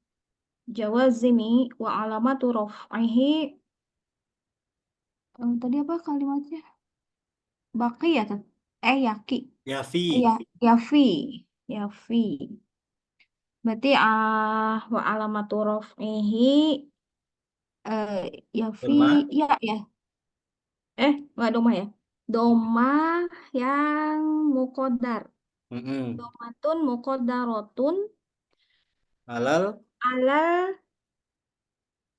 jawazimi wa alamatu raf'ihi. Tadi apa kalimatnya? Baki ya? Yaki. Yafi. Yafi. Yafi. Berarti wa alamatu raf'ihi yafi Doma. ya. Nggak doma ya. Doma yang mukodar. Mm-mm. Domatun mukodarotun Alal. alal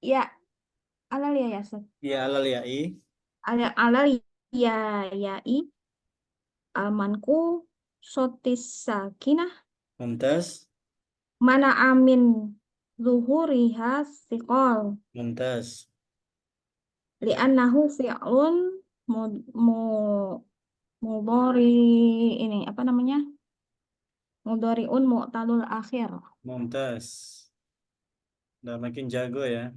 ya alal ya ya Ustaz. Ya, alal ya'i. Alal ya yai almanku sotis sakinah Mumtaz. mana amin zuhuriha siqol Mumtaz. li'annahu fi'lun mu- mu- mudhari ini apa namanya? Mudhari'un mu'talul akhir. Mumtaz. Udah makin jago ya.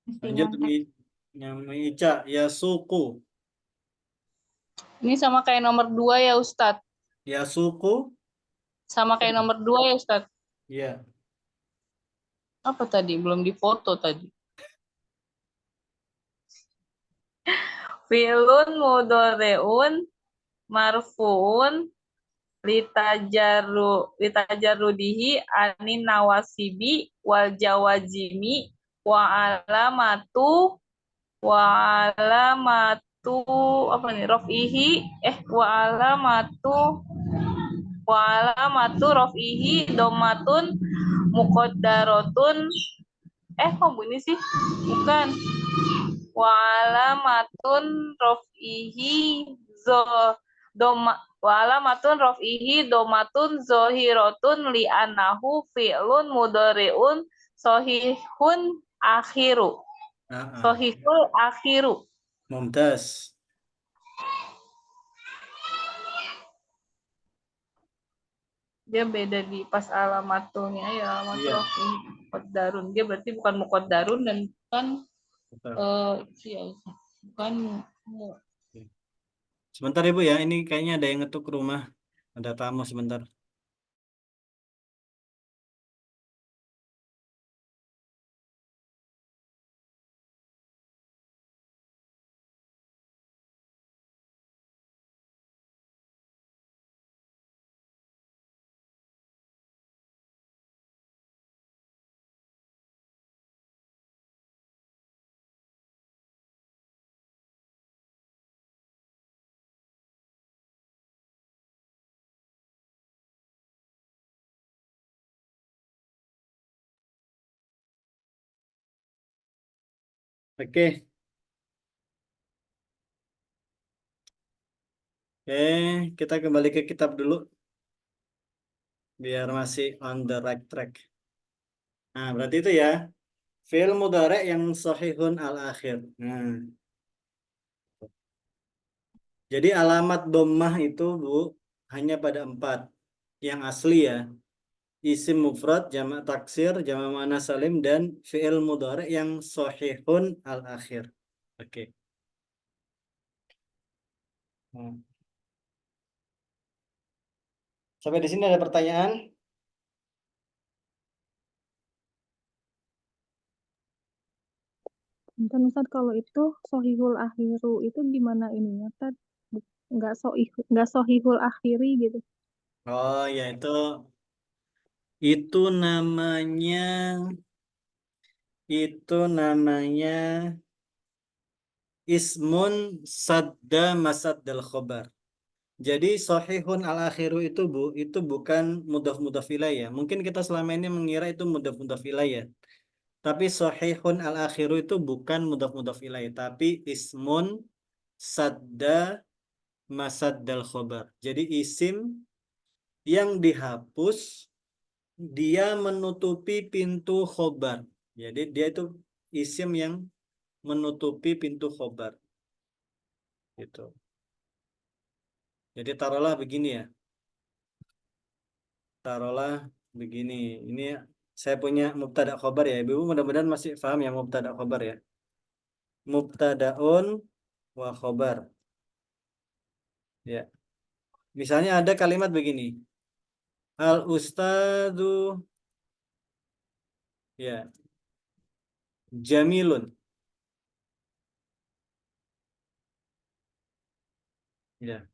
Mesti Lanjut nyontek. yang Ica. Ya, suku. Ini sama kayak nomor 2 ya Ustadz. Ya, suku. Sama kayak nomor 2 ya Ustadz. Ya. Apa tadi? Belum difoto tadi. Fi'lun mudhari'un marfu'un litajarrudihi anin nawasibi wal jawazimi wa alamatu apa nih raf'ihi wa alamatu raf'ihi domatun muqaddaratun kok bunyi sih bukan wa alamatun raf'ihi zo doma wa alamatun raf'ihi domatun zohiratun li anahu fi'lun mudhari'un sohihun akhiru sohihul akhiru. Mumtaz. Dia beda di pas alamatulnya ya alamat Iya. raf'i muqaddarun. Dia berarti bukan muqaddarun dan bukan bukan Sebentar Ibu ya, ini kayaknya ada yang ngetuk rumah. Ada tamu sebentar. Oke. Oke, kita kembali ke kitab dulu. Biar masih on the right track. Nah, berarti itu ya. Fi'il mudhari' yang sahihun al-akhir. Nah, jadi alamat dhammah itu, Bu, hanya pada 4. Yang asli ya. Isim mufrad, jamak taksir, jamak muannats salim, dan fi'il mudhari' yang sahihun al-akhir. Oke. Hmm. Sampai di sini ada pertanyaan? Bentar, Ustaz, kalau itu sohihul akhiru itu gimana ininya, Ustaz? Nggak sohihul akhiri gitu. Oh, ya itu namanya ismun sadda masaddal khobar. Jadi sahihun al-akhiru itu, Bu, itu bukan mudhaf ilaih ya. Mungkin kita selama ini mengira itu mudhaf ilaih ya. Tapi sahihun al-akhiru itu bukan mudhaf ilaih, tapi ismun sadda masaddal khobar. Jadi isim yang dihapus, dia menutupi pintu khobar. Jadi dia itu isim yang menutupi pintu khobar. Gitu. Jadi taruhlah begini ya. taruhlah begini. Ini saya punya mubtada khobar ya. Ibu mudah-mudahan masih paham ya mubtada khobar ya. Mubtadaun wa khobar. Ya. Misalnya ada kalimat begini. Al ustadu ya jamilun. Ya.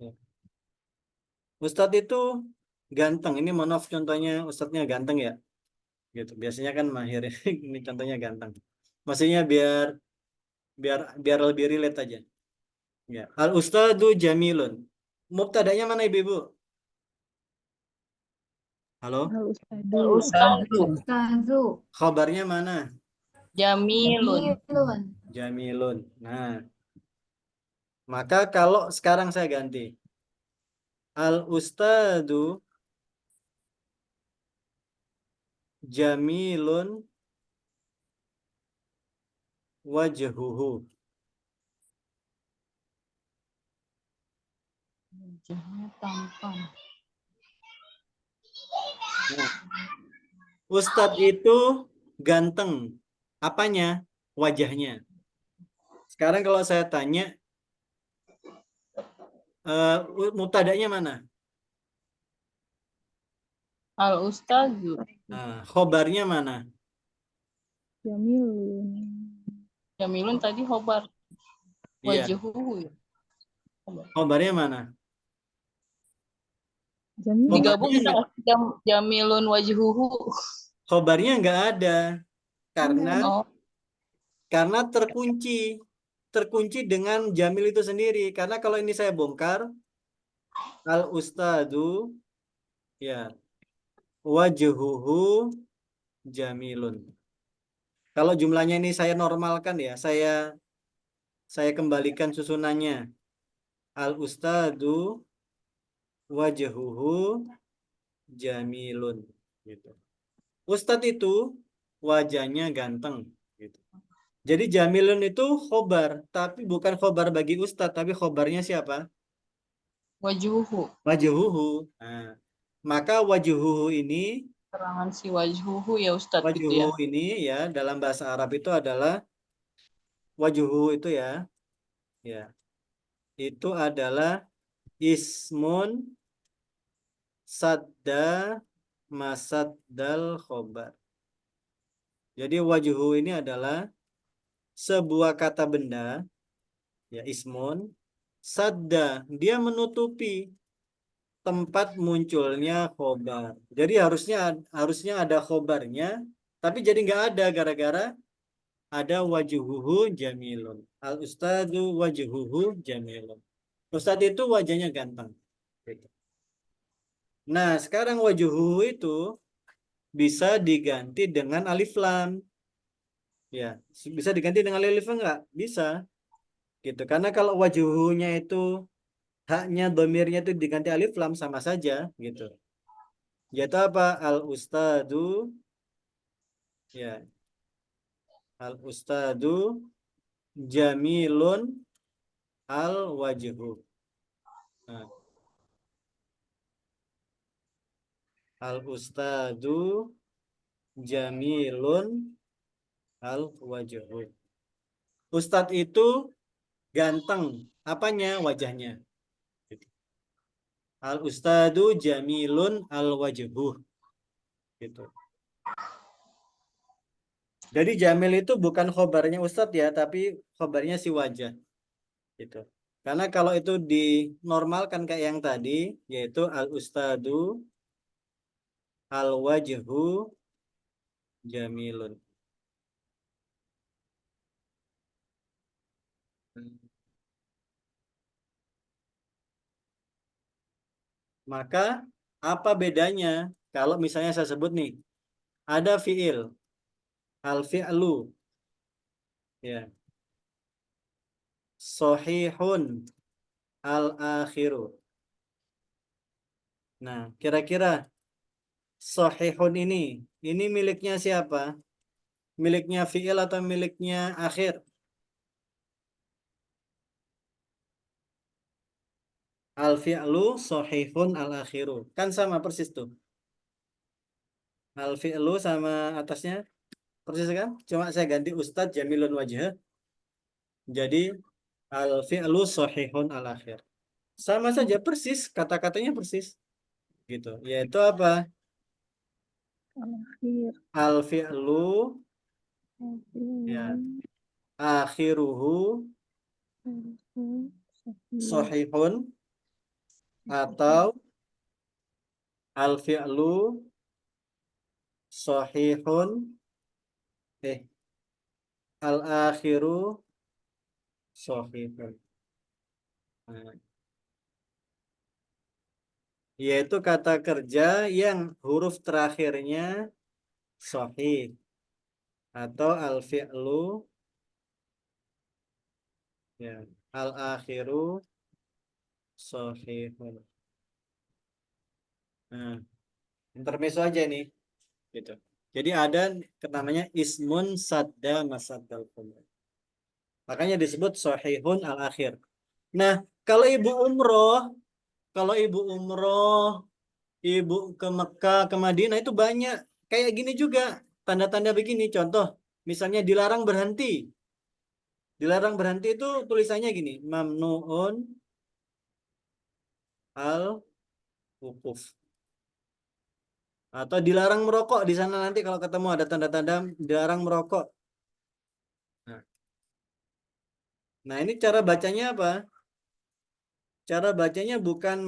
Ya. Ustadz itu ganteng. Ini mohon maaf contohnya ustadznya ganteng ya. Gitu. Biasanya kan mahir. Ini contohnya ganteng. Maksudnya biar biar biar lebih relate aja. Ya. Al ustadu jamilun. Mubtadanya mana ibu-ibu? Halo? Al ustadu. Ustazu Ustazu. Khabarnya mana? Jamilun. Jamilun. Nah, maka kalau sekarang saya ganti. Al ustadu jamilun wajhuhu. Wajahnya tampan. Nah, Ustadz itu ganteng. Apanya? Wajahnya. Sekarang kalau saya tanya, mubtadanya mana? Al ustazu. Nah, khobarnya mana? Jamilun. Jamilun tadi khobar. Iya, Wajhuhu ya. khobarnya mana? Jamilun. Digabung bisa nggak? Jamilun wajhuhu. Khobarnya nggak ada. Oh, Karena terkunci dengan Jamil itu sendiri. Karena kalau ini saya bongkar, al ustadu ya wajhuhu jamilun. Kalau jumlahnya ini saya normalkan ya, saya kembalikan susunannya. Al ustadu wajhuhu jamilun gitu. Ustadz itu wajahnya ganteng gitu. Jadi jamilun itu khobar, tapi bukan khobar bagi ustadz, tapi khobarnya siapa? wajhuhu. Wajhuhu. Nah, maka wajhuhu ini Terangan si wajhuhu ya Ustadz gitu ya. ya dalam bahasa Arab itu adalah wajhuhu itu ya itu adalah ismun sadda masaddal khobar. Jadi wajhuhu ini adalah sebuah kata benda ya ismun sadda, dia menutupi tempat munculnya khobar. Jadi harusnya ada khobarnya, tapi jadi nggak ada gara-gara ada wajhuhu jamilun. Al ustadu wajhuhu jamilun. Ustadz itu wajahnya ganteng. Gitu. Nah, sekarang wajhuhu itu bisa diganti dengan alif lam. Ya, bisa diganti dengan alif lam nggak? Bisa. Gitu. Karena kalau wajhuhunya itu haknya domirnya itu diganti alif lam sama saja gitu. Yaitu apa? Al ustadu ya. Al ustadu jamilun al wajhu. Nah, al ustadu jamilun al wajhu. Ustadz itu ganteng. Apanya? Wajahnya. Al ustadu jamilun al wajhu. Gitu. Jadi jamil itu bukan khobarnya ustadz ya, tapi khobarnya si wajah. Gitu. Karena kalau itu dinormalkan kayak yang tadi, yaitu al ustadu al wajhu jamilun. Maka apa bedanya kalau misalnya saya sebut nih, ada fiil, al fi'lu, ya, sahihun al akhiru. Nah, kira-kira sahihun ini miliknya siapa? Miliknya fi'il atau miliknya akhir? Al-fi'lu sahihun al-akhiru. Kan sama persis tuh. Al-fi'lu sama atasnya persis kan? Cuma saya ganti Ustadz Jamilun Wajah. Jadi al-fi'lu sahihun al-akhir. Sama saja persis, kata-katanya persis. Gitu. Yaitu apa? Al-akhir. Al-fi'lu ya akhiruhu sahihun atau al-fi'lu sahihun al-akhiru sahihun. Nah, yaitu kata kerja yang huruf terakhirnya sahih atau al-fi'lu ya al-akhiru sahihun. Nah, intermezzo aja nih gitu. Jadi ada namanya ismun sadda masaddal qumr. Makanya disebut sahihun al-akhir. Nah, kalau ibu umroh, ibu ke Mekah, ke Madinah itu banyak kayak gini juga tanda-tanda begini. Contoh, misalnya dilarang berhenti. Dilarang berhenti itu tulisannya gini, mamnuun al wukuf. Atau dilarang merokok di sana nanti kalau ketemu ada tanda-tanda dilarang merokok. Nah, nah ini cara bacanya apa? Cara bacanya bukan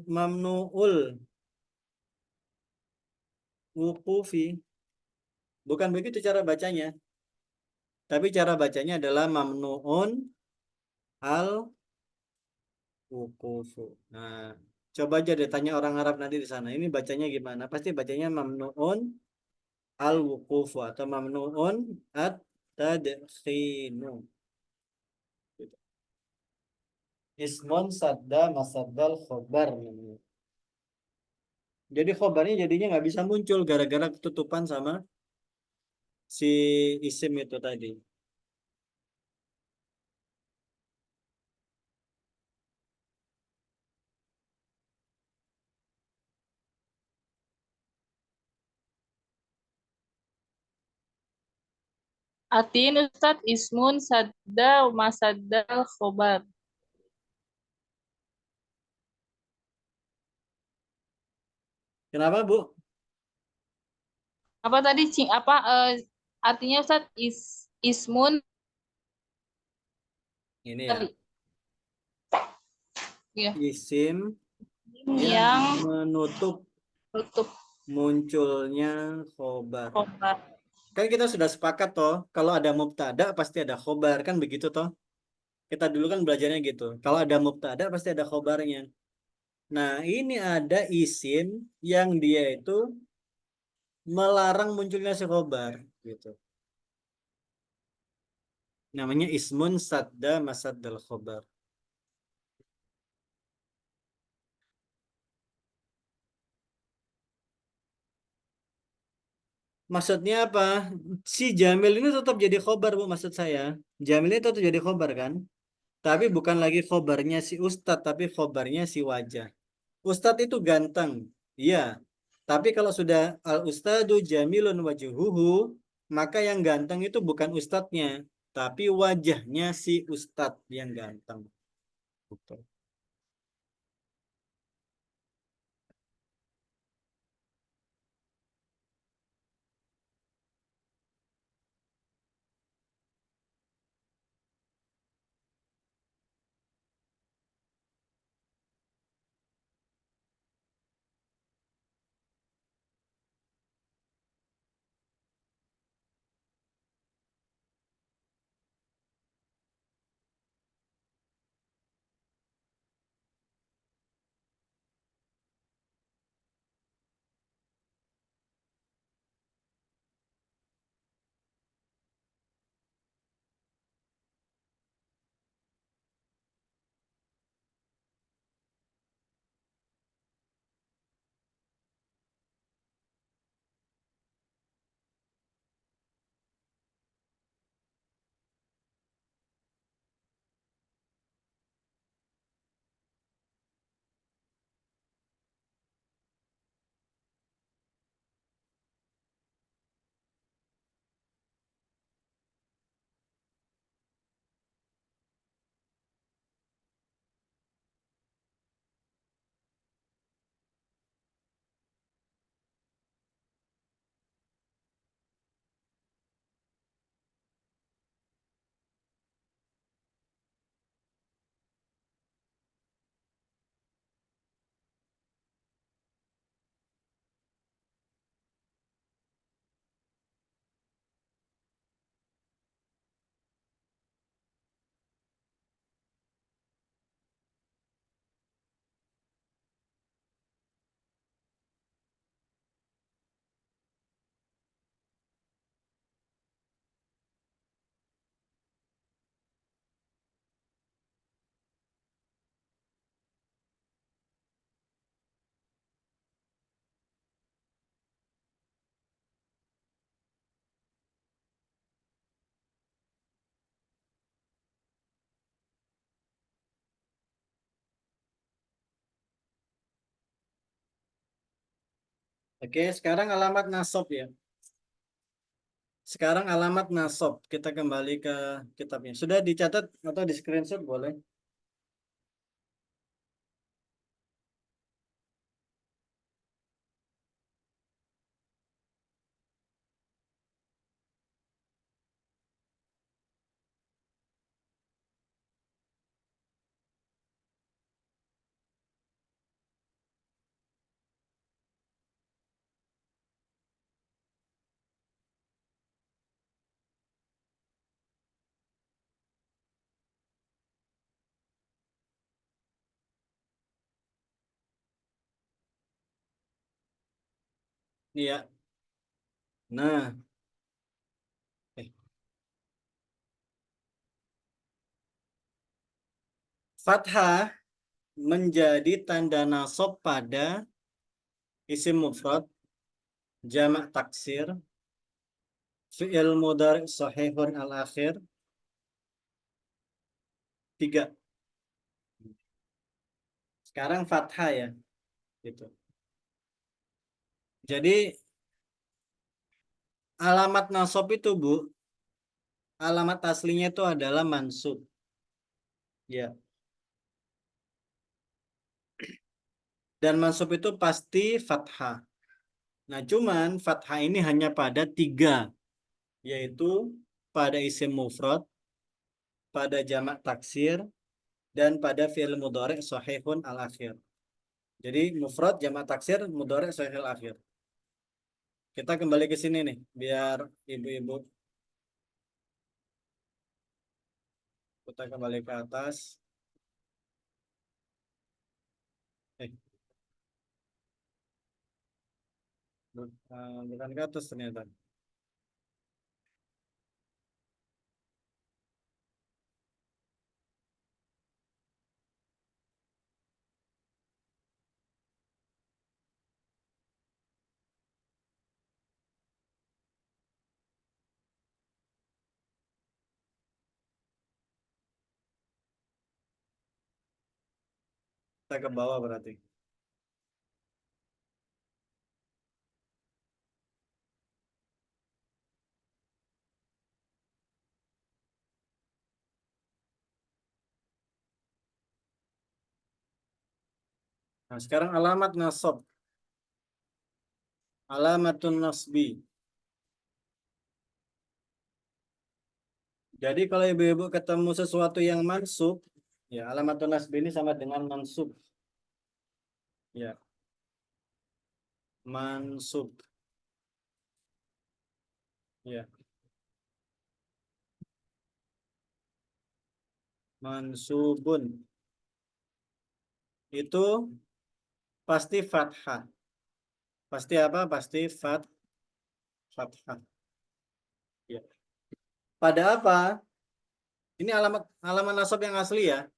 mamnuul wukufi. Bukan begitu cara bacanya. Tapi cara bacanya adalah mamnuun al wukufu. Nah, coba aja deh tanya orang Arab nanti di sana. Ini bacanya gimana? Pasti bacanya mamnuun al wukufu atau mamnuun at tadkhinu. Gitu. Ismun sadda masaddal khobar namanya. Jadi khobarnya jadinya nggak bisa muncul gara-gara ketutupan sama si isim itu tadi. Atin Ustadz ismun sadda masaddal khobar. Kenapa, Bu? Apa tadi cing apa artinya Ustadz ismun Ini ya, tadi ya isim yang yang menutup tutup munculnya khobar. khobar. Kan kita sudah sepakat toh, kalau ada mubtada pasti ada khobar, kan begitu toh? Kita dulu kan belajarnya gitu. Kalau ada mubtada pasti ada khobarnya. Nah, ini ada isim yang dia itu melarang munculnya si khobar gitu. Namanya ismun sadda masaddal khobar. Maksudnya apa? Si Jamil ini tetap jadi khobar, Bu, maksud saya. Jamil ini tetap jadi khobar kan? Tapi bukan lagi khobarnya si Ustadz, tapi khobarnya si wajah. Ustadz itu ganteng, iya. Tapi kalau sudah al ustadu jamilun wajuhuhu, maka yang ganteng itu bukan ustadznya, tapi wajahnya si ustadz yang ganteng. Betul. Oke, sekarang alamat nasab ya. Sekarang alamat nasab. Kita kembali ke kitabnya. Sudah dicatat atau di screenshot boleh? Iya. Nah, eh, fathah menjadi tanda nasab pada isim mufrad, jamak taksir, fi'il mudhari' shahihun al-akhir, 3. Sekarang fathah ya, gitu. Jadi alamat nasab itu Bu, alamat aslinya itu adalah mansub. Ya. Dan mansub itu pasti fathah. Nah, cuman fathah ini hanya pada 3, yaitu pada isim mufrad, pada jamak taksir, dan pada fi'il mudhari' shahihun al-akhir. Jadi mufrad, jamak taksir, mudhari' shahih al-akhir. Kita kembali ke sini nih, biar ibu-ibu. Kita kembali ke atas. Bukan ke atas ternyata. Kita ke bawah berarti. Nah, sekarang alamat nasab. Alamatun nasbi. Jadi kalau ibu-ibu ketemu sesuatu yang mansub, ya alamatun nasbi ini sama dengan mansub. Ya, mansub. Ya, mansubun. Itu pasti fathah. Pasti apa? Pasti fathah. Ya. Pada apa? Ini alamat nasab yang asli ya.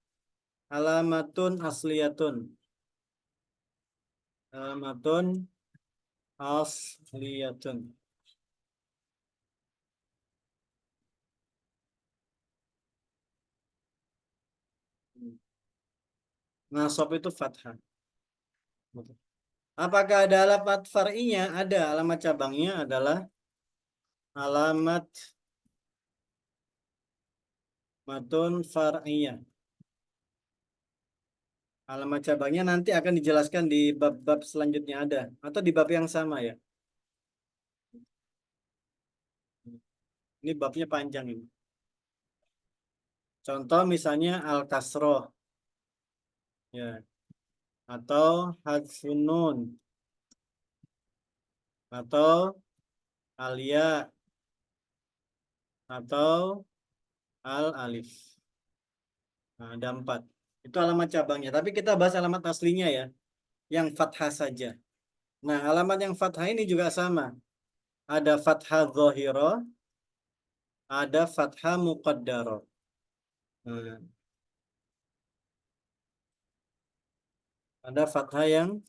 Alamatun asliyatun. Alamatun asliyatun. Nasab itu fathah. Apakah ada alamat far'inya? Ada. Alamat cabangnya adalah alamat matun far'iyah. Alamat cabangnya nanti akan dijelaskan di bab-bab selanjutnya ada. Atau di bab yang sama ya. Ini babnya panjang ini. Contoh misalnya al-kasroh. Ya. Atau hadfun nun. Atau alia. Atau al-alif. Nah, ada 4. Itu alamat cabangnya. Tapi kita bahas alamat aslinya ya. Yang fathah saja. Nah, alamat yang fathah ini juga sama. Ada fathah zahirah, ada fathah muqaddarah. Nah, ada fathah yang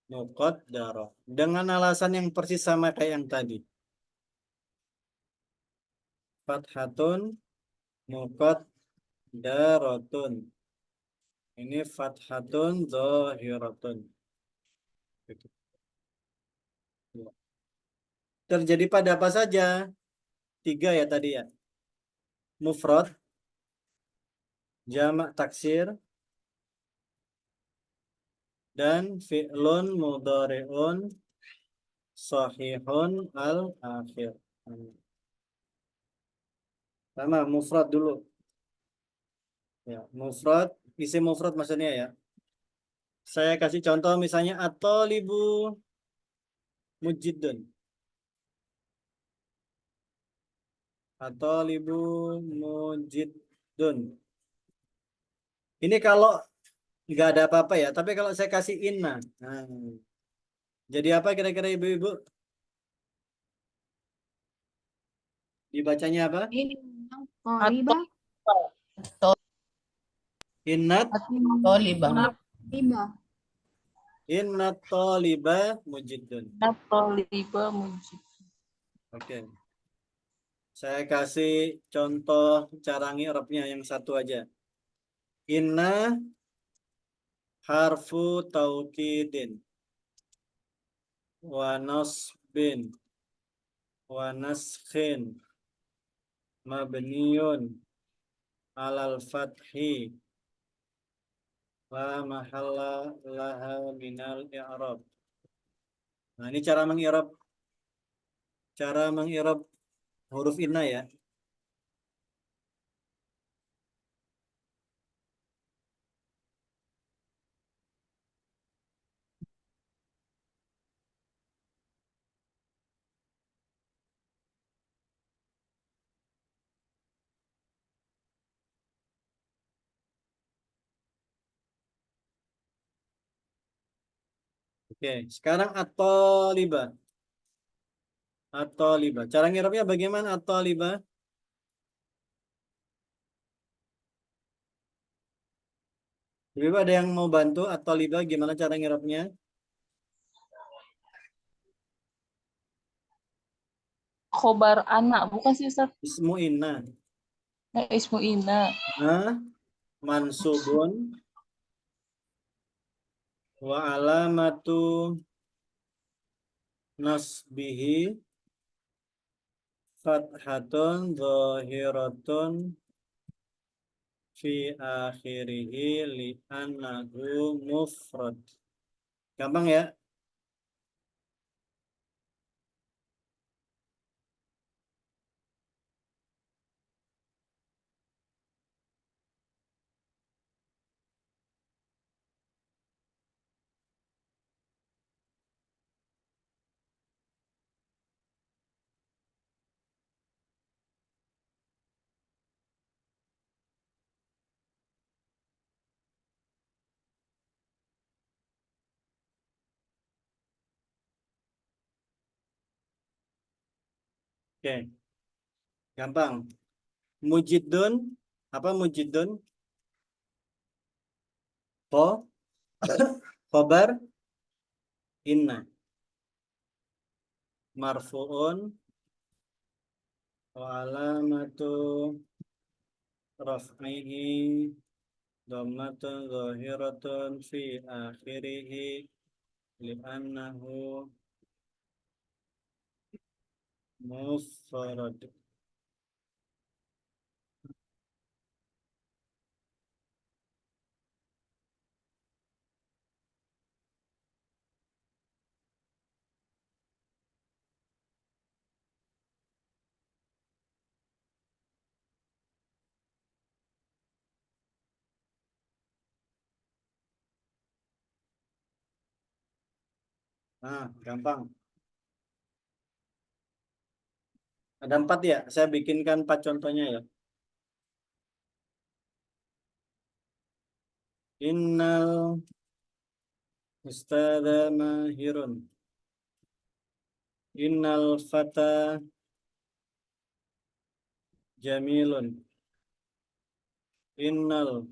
muqaddarah. Dengan alasan yang persis sama kayak yang tadi. Fathatun muqaddaratun. Ini fathatun zahiratun. terjadi pada apa saja? 3 ya tadi ya. Mufrad, jamak taksir, dan fi'lun mudhari'un sahihun al-akhir. Sama mufrad dulu. Ya, mufrad, isim mufrad maksudnya ya. Saya kasih contoh misalnya at-talibu mujidun. At-talibu mujidun. Ini kalau nggak ada apa-apa ya, tapi kalau saya kasih inna. Nah, jadi apa kira-kira ibu-ibu? Dibacanya apa? Tolibah. Innat, Tolibah. Tolibah. innat taliba mujidun. Natoliba mujib. Oke. Saya kasih contoh cara ngirabnya yang satu aja. Inna harfu taukidin wa nasbin wa naskhin mabniyun alal fathi la mahalla laha minal i'rab. Nah, ini cara mengirab huruf inna ya. Oke, sekarang at-talibah. At-talibah. Cara ngirabnya bagaimana at-talibah? Ibu ada yang mau bantu at-talibah gimana cara ngirabnya? Khobar anak, bukan sih Ustaz? Ismu inna. Ismu ina. Nah, mansubun wa alamatu nasbihi fathatun zahiratun fi akhirihi li'annahu mufrad. Gampang ya? Oke, gampang. Mujidun, apa mujidun? Ko, khobar, inna. Marfu'un, wa alamatu raf'ihi dhammatun zahiratun fi akhirihi li'annahu mufrad. Nah, gampang. Ada 4 ya, saya bikinkan 4 contohnya ya. Innal ustada mahirun. Innal fata jamilun. Innal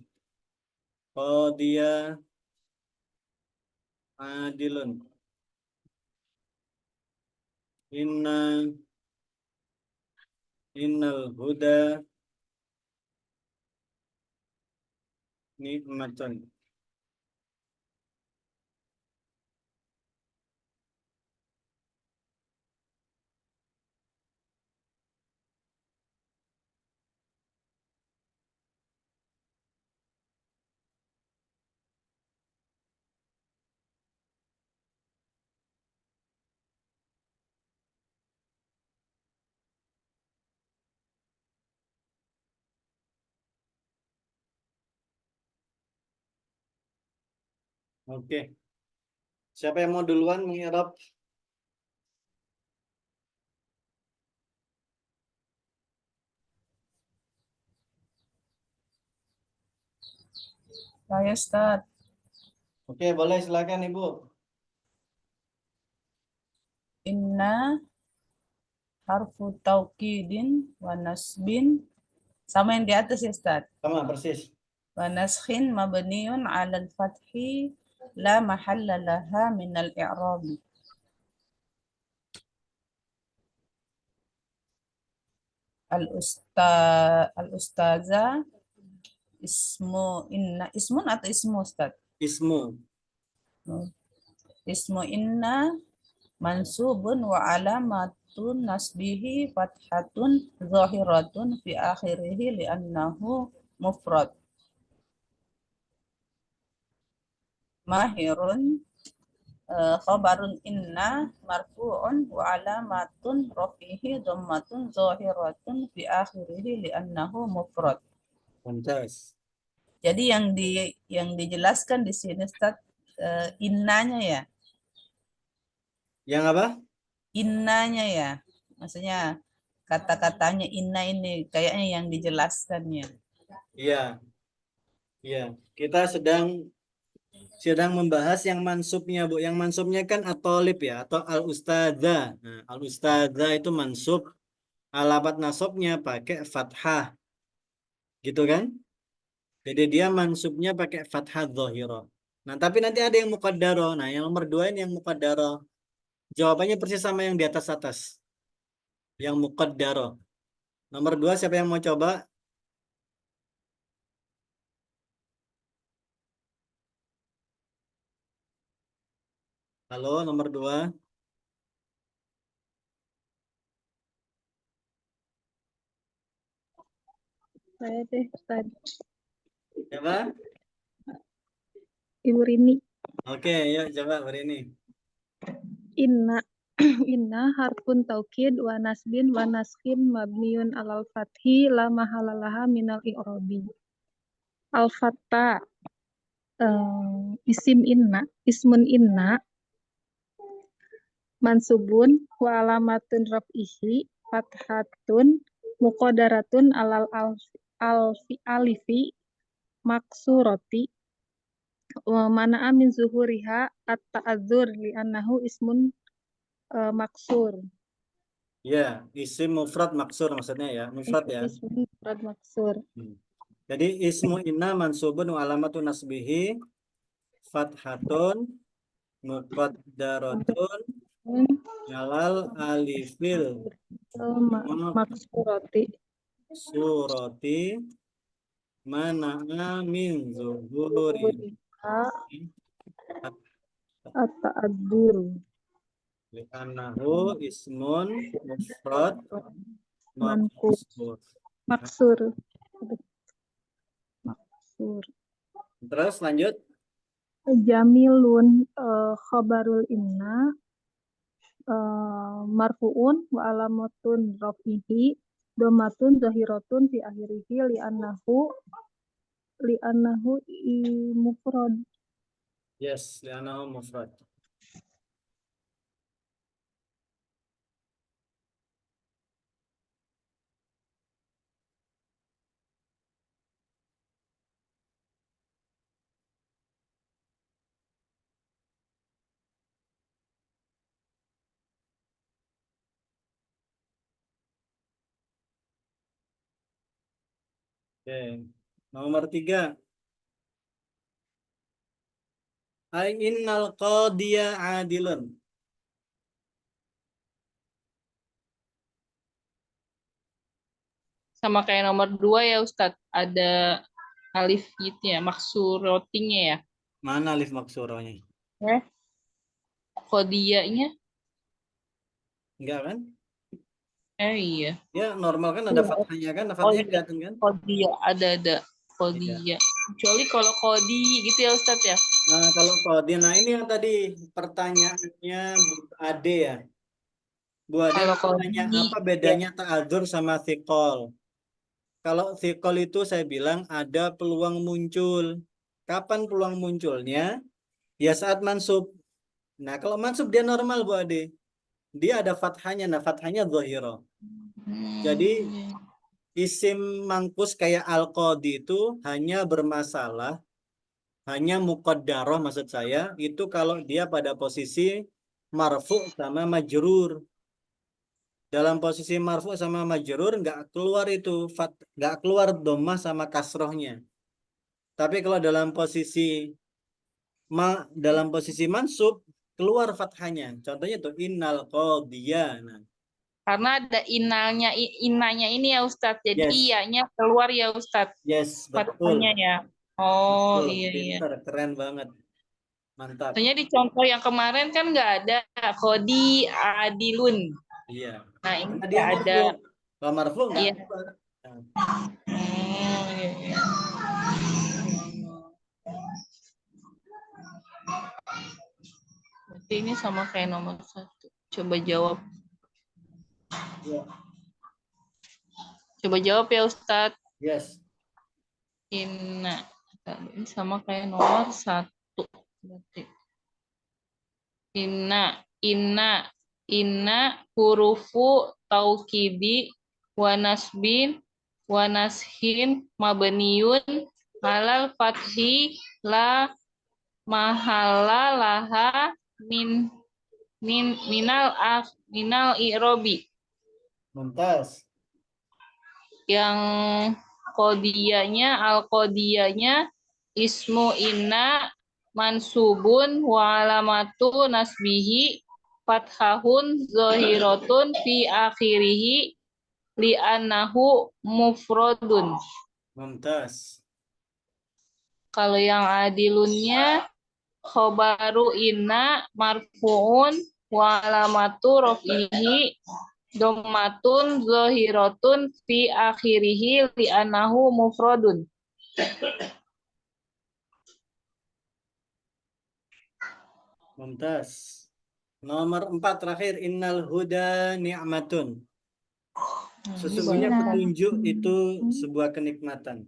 qadiya adilun. Innal huda nikmatun. Oke. Siapa yang mau duluan mengi'rab? Saya Ustaz. Oke, boleh silakan Ibu. Inna harfu taukidin wa nasbin. Sama yang di atas ya Ustaz. Sama persis. Wa naskhin mabniun 'ala al-fathi la mahalla laha min al-i'rab. Al-ustaza ismun atau ismu Ustaz? Ismu. Ismu inna mansubun wa alamatun nasbihi fathatun zahiratun fi akhirihi li'annahu mufrad. Mahirun khabarun inna marfu'un wa alamatun rafihi dhammatun zahiratun fi akhirihi li'annahu mufrad. Pantas. Jadi yang dijelaskan di sini Ustaz innanya ya. Yang apa? Innanya ya. Maksudnya kata-katanya inna ini kayaknya yang dijelaskannya. Iya. Iya. Kita sedang membahas yang mansubnya, Bu. Yang mansubnya kan at-thalib ya, atau al-ustadzah. Nah, al-ustadzah itu mansub. Alamat nasabnya pakai fathah. Gitu kan? Jadi dia mansubnya pakai fathah dhahirah. Nah, tapi nanti ada yang muqaddarah. Nah, yang nomor 2 ini yang muqaddarah. Jawabannya persis sama yang di atas-atas. Yang muqaddarah. Nomor 2 siapa yang mau coba? Halo, nomor 2. Saya deh, Ustaz. Coba. Ibu Rini. Oke, yuk coba hari ini. Inna. Inna harfun taukid wa nasbin wa naskhin mabniun alal fathi la mahalalaha minal i'robi. Al-fatta. Ismun inna. Mansubun wa alamatun raf'ihi fathatun muqadaratun alal alifi maksurati wa mana'a min zuhuriha at-ta'adzur li'annahu ismun maksur. Ya, isim mufrad maksur maksudnya ya. Mufrad ya. Ismun mufrad maksur. Jadi ismu inna mansubun wa alamatun nasbihi fathatun muqaddaratun alal alifil Maksurati surati mana'a min zuhuri at-ta'adzur li'annahu ismun mufrad Manqus. maksur. maksur. Maksur. Terus lanjut. Jamilun khabarul inna marfu'un wa alamatun rafihi domatun zahiratun fi akhirihi li'annahu mufrad. Yes, li'annahu mufrad. Oke. Nomor 3. Innal qadiya adilun. Sama kayak nomor 2 ya Ustadz. Ada alif gitu ya, maksurotinya ya. Mana alif maksurahnya? Kodiyanya, Enggak kan? iya. Ya normal kan ada fathahnya kan? Oh Fathahnya iya, kelihatan kan? kodiya, ada kodiya. Kecuali kalau kodi gitu ya Ustadz ya. Nah kalau qadi, nah ini yang tadi pertanyaannya Bu Ade ya. Bu Ade Kalau bertanya kodi, apa bedanya ta'adzur sama thiqol. Kalau thiqol itu saya bilang ada peluang muncul. Kapan peluang munculnya? Ya saat mansub. Nah, kalau mansub dia normal Bu Ade. Dia ada fathahnya. Nah, fathahnya dhahirah. Jadi isim mangkus kayak al-qadi itu hanya bermasalah, hanya muqaddarah maksud saya, itu kalau dia pada posisi marfu sama majrur. Dalam posisi marfu sama majrur nggak keluar itu nggak keluar dhammah sama kasrohnya. Tapi kalau dalam posisi mansub keluar fathahnya. Contohnya tuh innal qadhiya. Nah, Karena ada inanya ini ya Ustadz. Jadi yes, ianya keluar ya Ustadz. yes, betul, Fathahnya ya. Oh betul, iya iya. pinter, keren banget, mantap. Soalnya di contoh yang kemarin kan nggak ada kodi adilun. Iya, Nah ini karena dia nggak ada. marfu. Kalau marfu nggak Iya. keluar. Nah, Oh iya iya. Berarti ini sama kayak nomor 1. Coba jawab. iya, Coba jawab ya Ustadz. yes, Inna. Ini sama kayak nomor 1. Berarti. Inna hurufu taukidi wa nasbin wa nashin mabniyun alal fathi la mahalla laha minal i'robi. mumtaz, Yang al-qodiyanya ismu inna mansubun wa alamatu nasbihi fathahun zohiratun fi akhirihi li'annahu mufrodun. mumtaz, Kalau yang adilunnya khobaru inna marfu'un wa alamatu rof'ihi dommatun zohiratun fi akhirihi li'annahu mufrodun. mumtaz. Nomor 4 terakhir, innal huda ni'matun. Sesungguhnya Inna. petunjuk itu sebuah kenikmatan.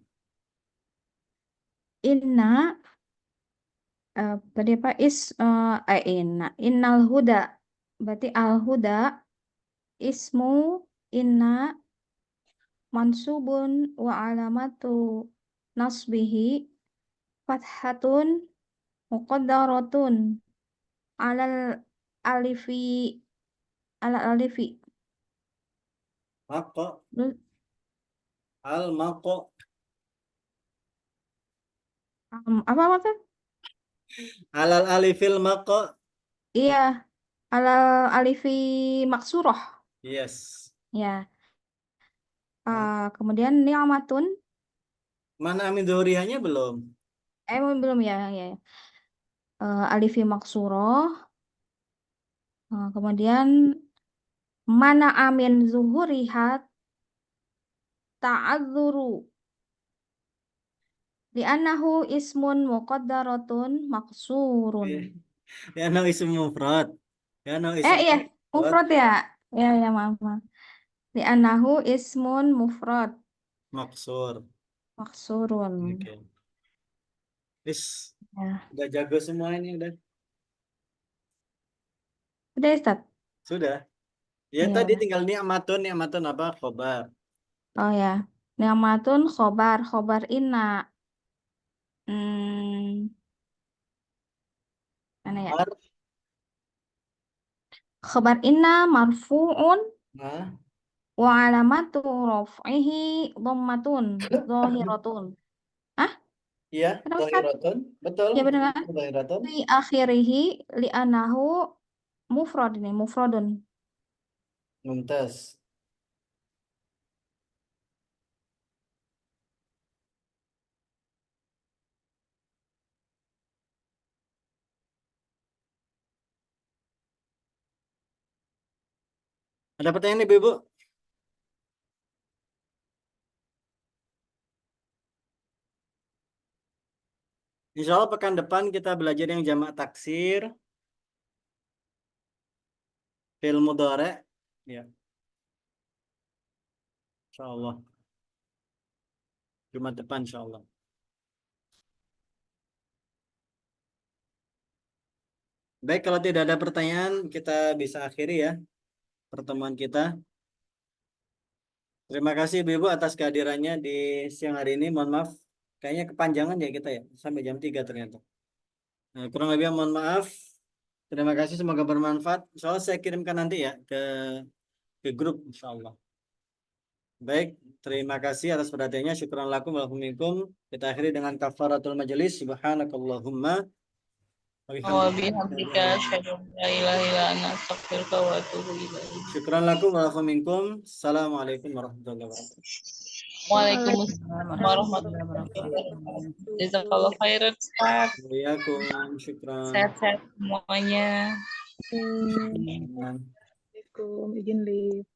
Inna. Tadi apa? Innal huda. Berarti al huda. Ismu inna mansubun wa alamatu nasbihi fathatun muqaddaratun alal alifi alifi. Maqo, Terus, al maqo, apa tuh? alal alifil maqo. Iya, alal alifi maksuroh. Yes. Ya. Nah, Kemudian ni'matun. mana amin dhuhriyahnya belum? Belum ya, ya. Alifi maksuroh. Kemudian mana amin zuhurihat ta'adzuru li'annahu ismun muqaddaratun maksurun. Ya no isim mufrad. Ya no isim Iya, mufrad mufrad ya. Ya, ya, maaf, maaf. Li'annahu ismun mufrad maksur. maksurun. Oke. Is Ya. udah jago semua ini udah. Udah, Ustaz? Sudah. Ya Iya, tadi udah. tinggal ni'matun apa? Khobar. Oh ya. Ni'matun khobar inna. Hmm, mana ya? Khobar. Khobar inna marfu'un Nah, wa alamatu raf'ihi dhammatun zahiratun. Ah, iya, kenapa, Ustaz? dhahiratun. Betul, Ya benar kan? dhahiratun. Fi akhirihi li'anahu mufrad ini, mufradun. Mumtaz. Ada pertanyaan nih, Ibu? Insya Allah pekan depan kita belajar yang jamak taksir, fi'il mudhari'. Ya, insya Allah. Jumat depan insya Allah. Baik, kalau tidak ada pertanyaan, kita bisa akhiri ya pertemuan kita. Terima kasih Ibu atas kehadirannya di siang hari ini. Mohon maaf, kayaknya kepanjangan ya kita ya, sampai jam 3 ternyata. Nah, kurang lebih mohon maaf. Terima kasih, semoga bermanfaat. Soalnya saya kirimkan nanti ya ke grup, insya Allah. Baik, terima kasih atas perhatiannya. Syukran lakum wa minkum. Kita akhiri dengan kafaratul majelis. Subhanakallahumma wa Wa bihamdika. bihamdika asyhadu an la ilaha illa anta astaghfiruka wa atubu ilaik. Syukran lakum wa minkum. Assalamualaikum warahmatullahi wabarakatuh. Waalaikumsalam Warahmatullahi warahmatullahi wabarakatuh. wabarakatuh. Jazakallah khairan, Ustaz. Waalaikumsalam. Syukran. Sehat-sehat semuanya. Assalamualaikum, izin live.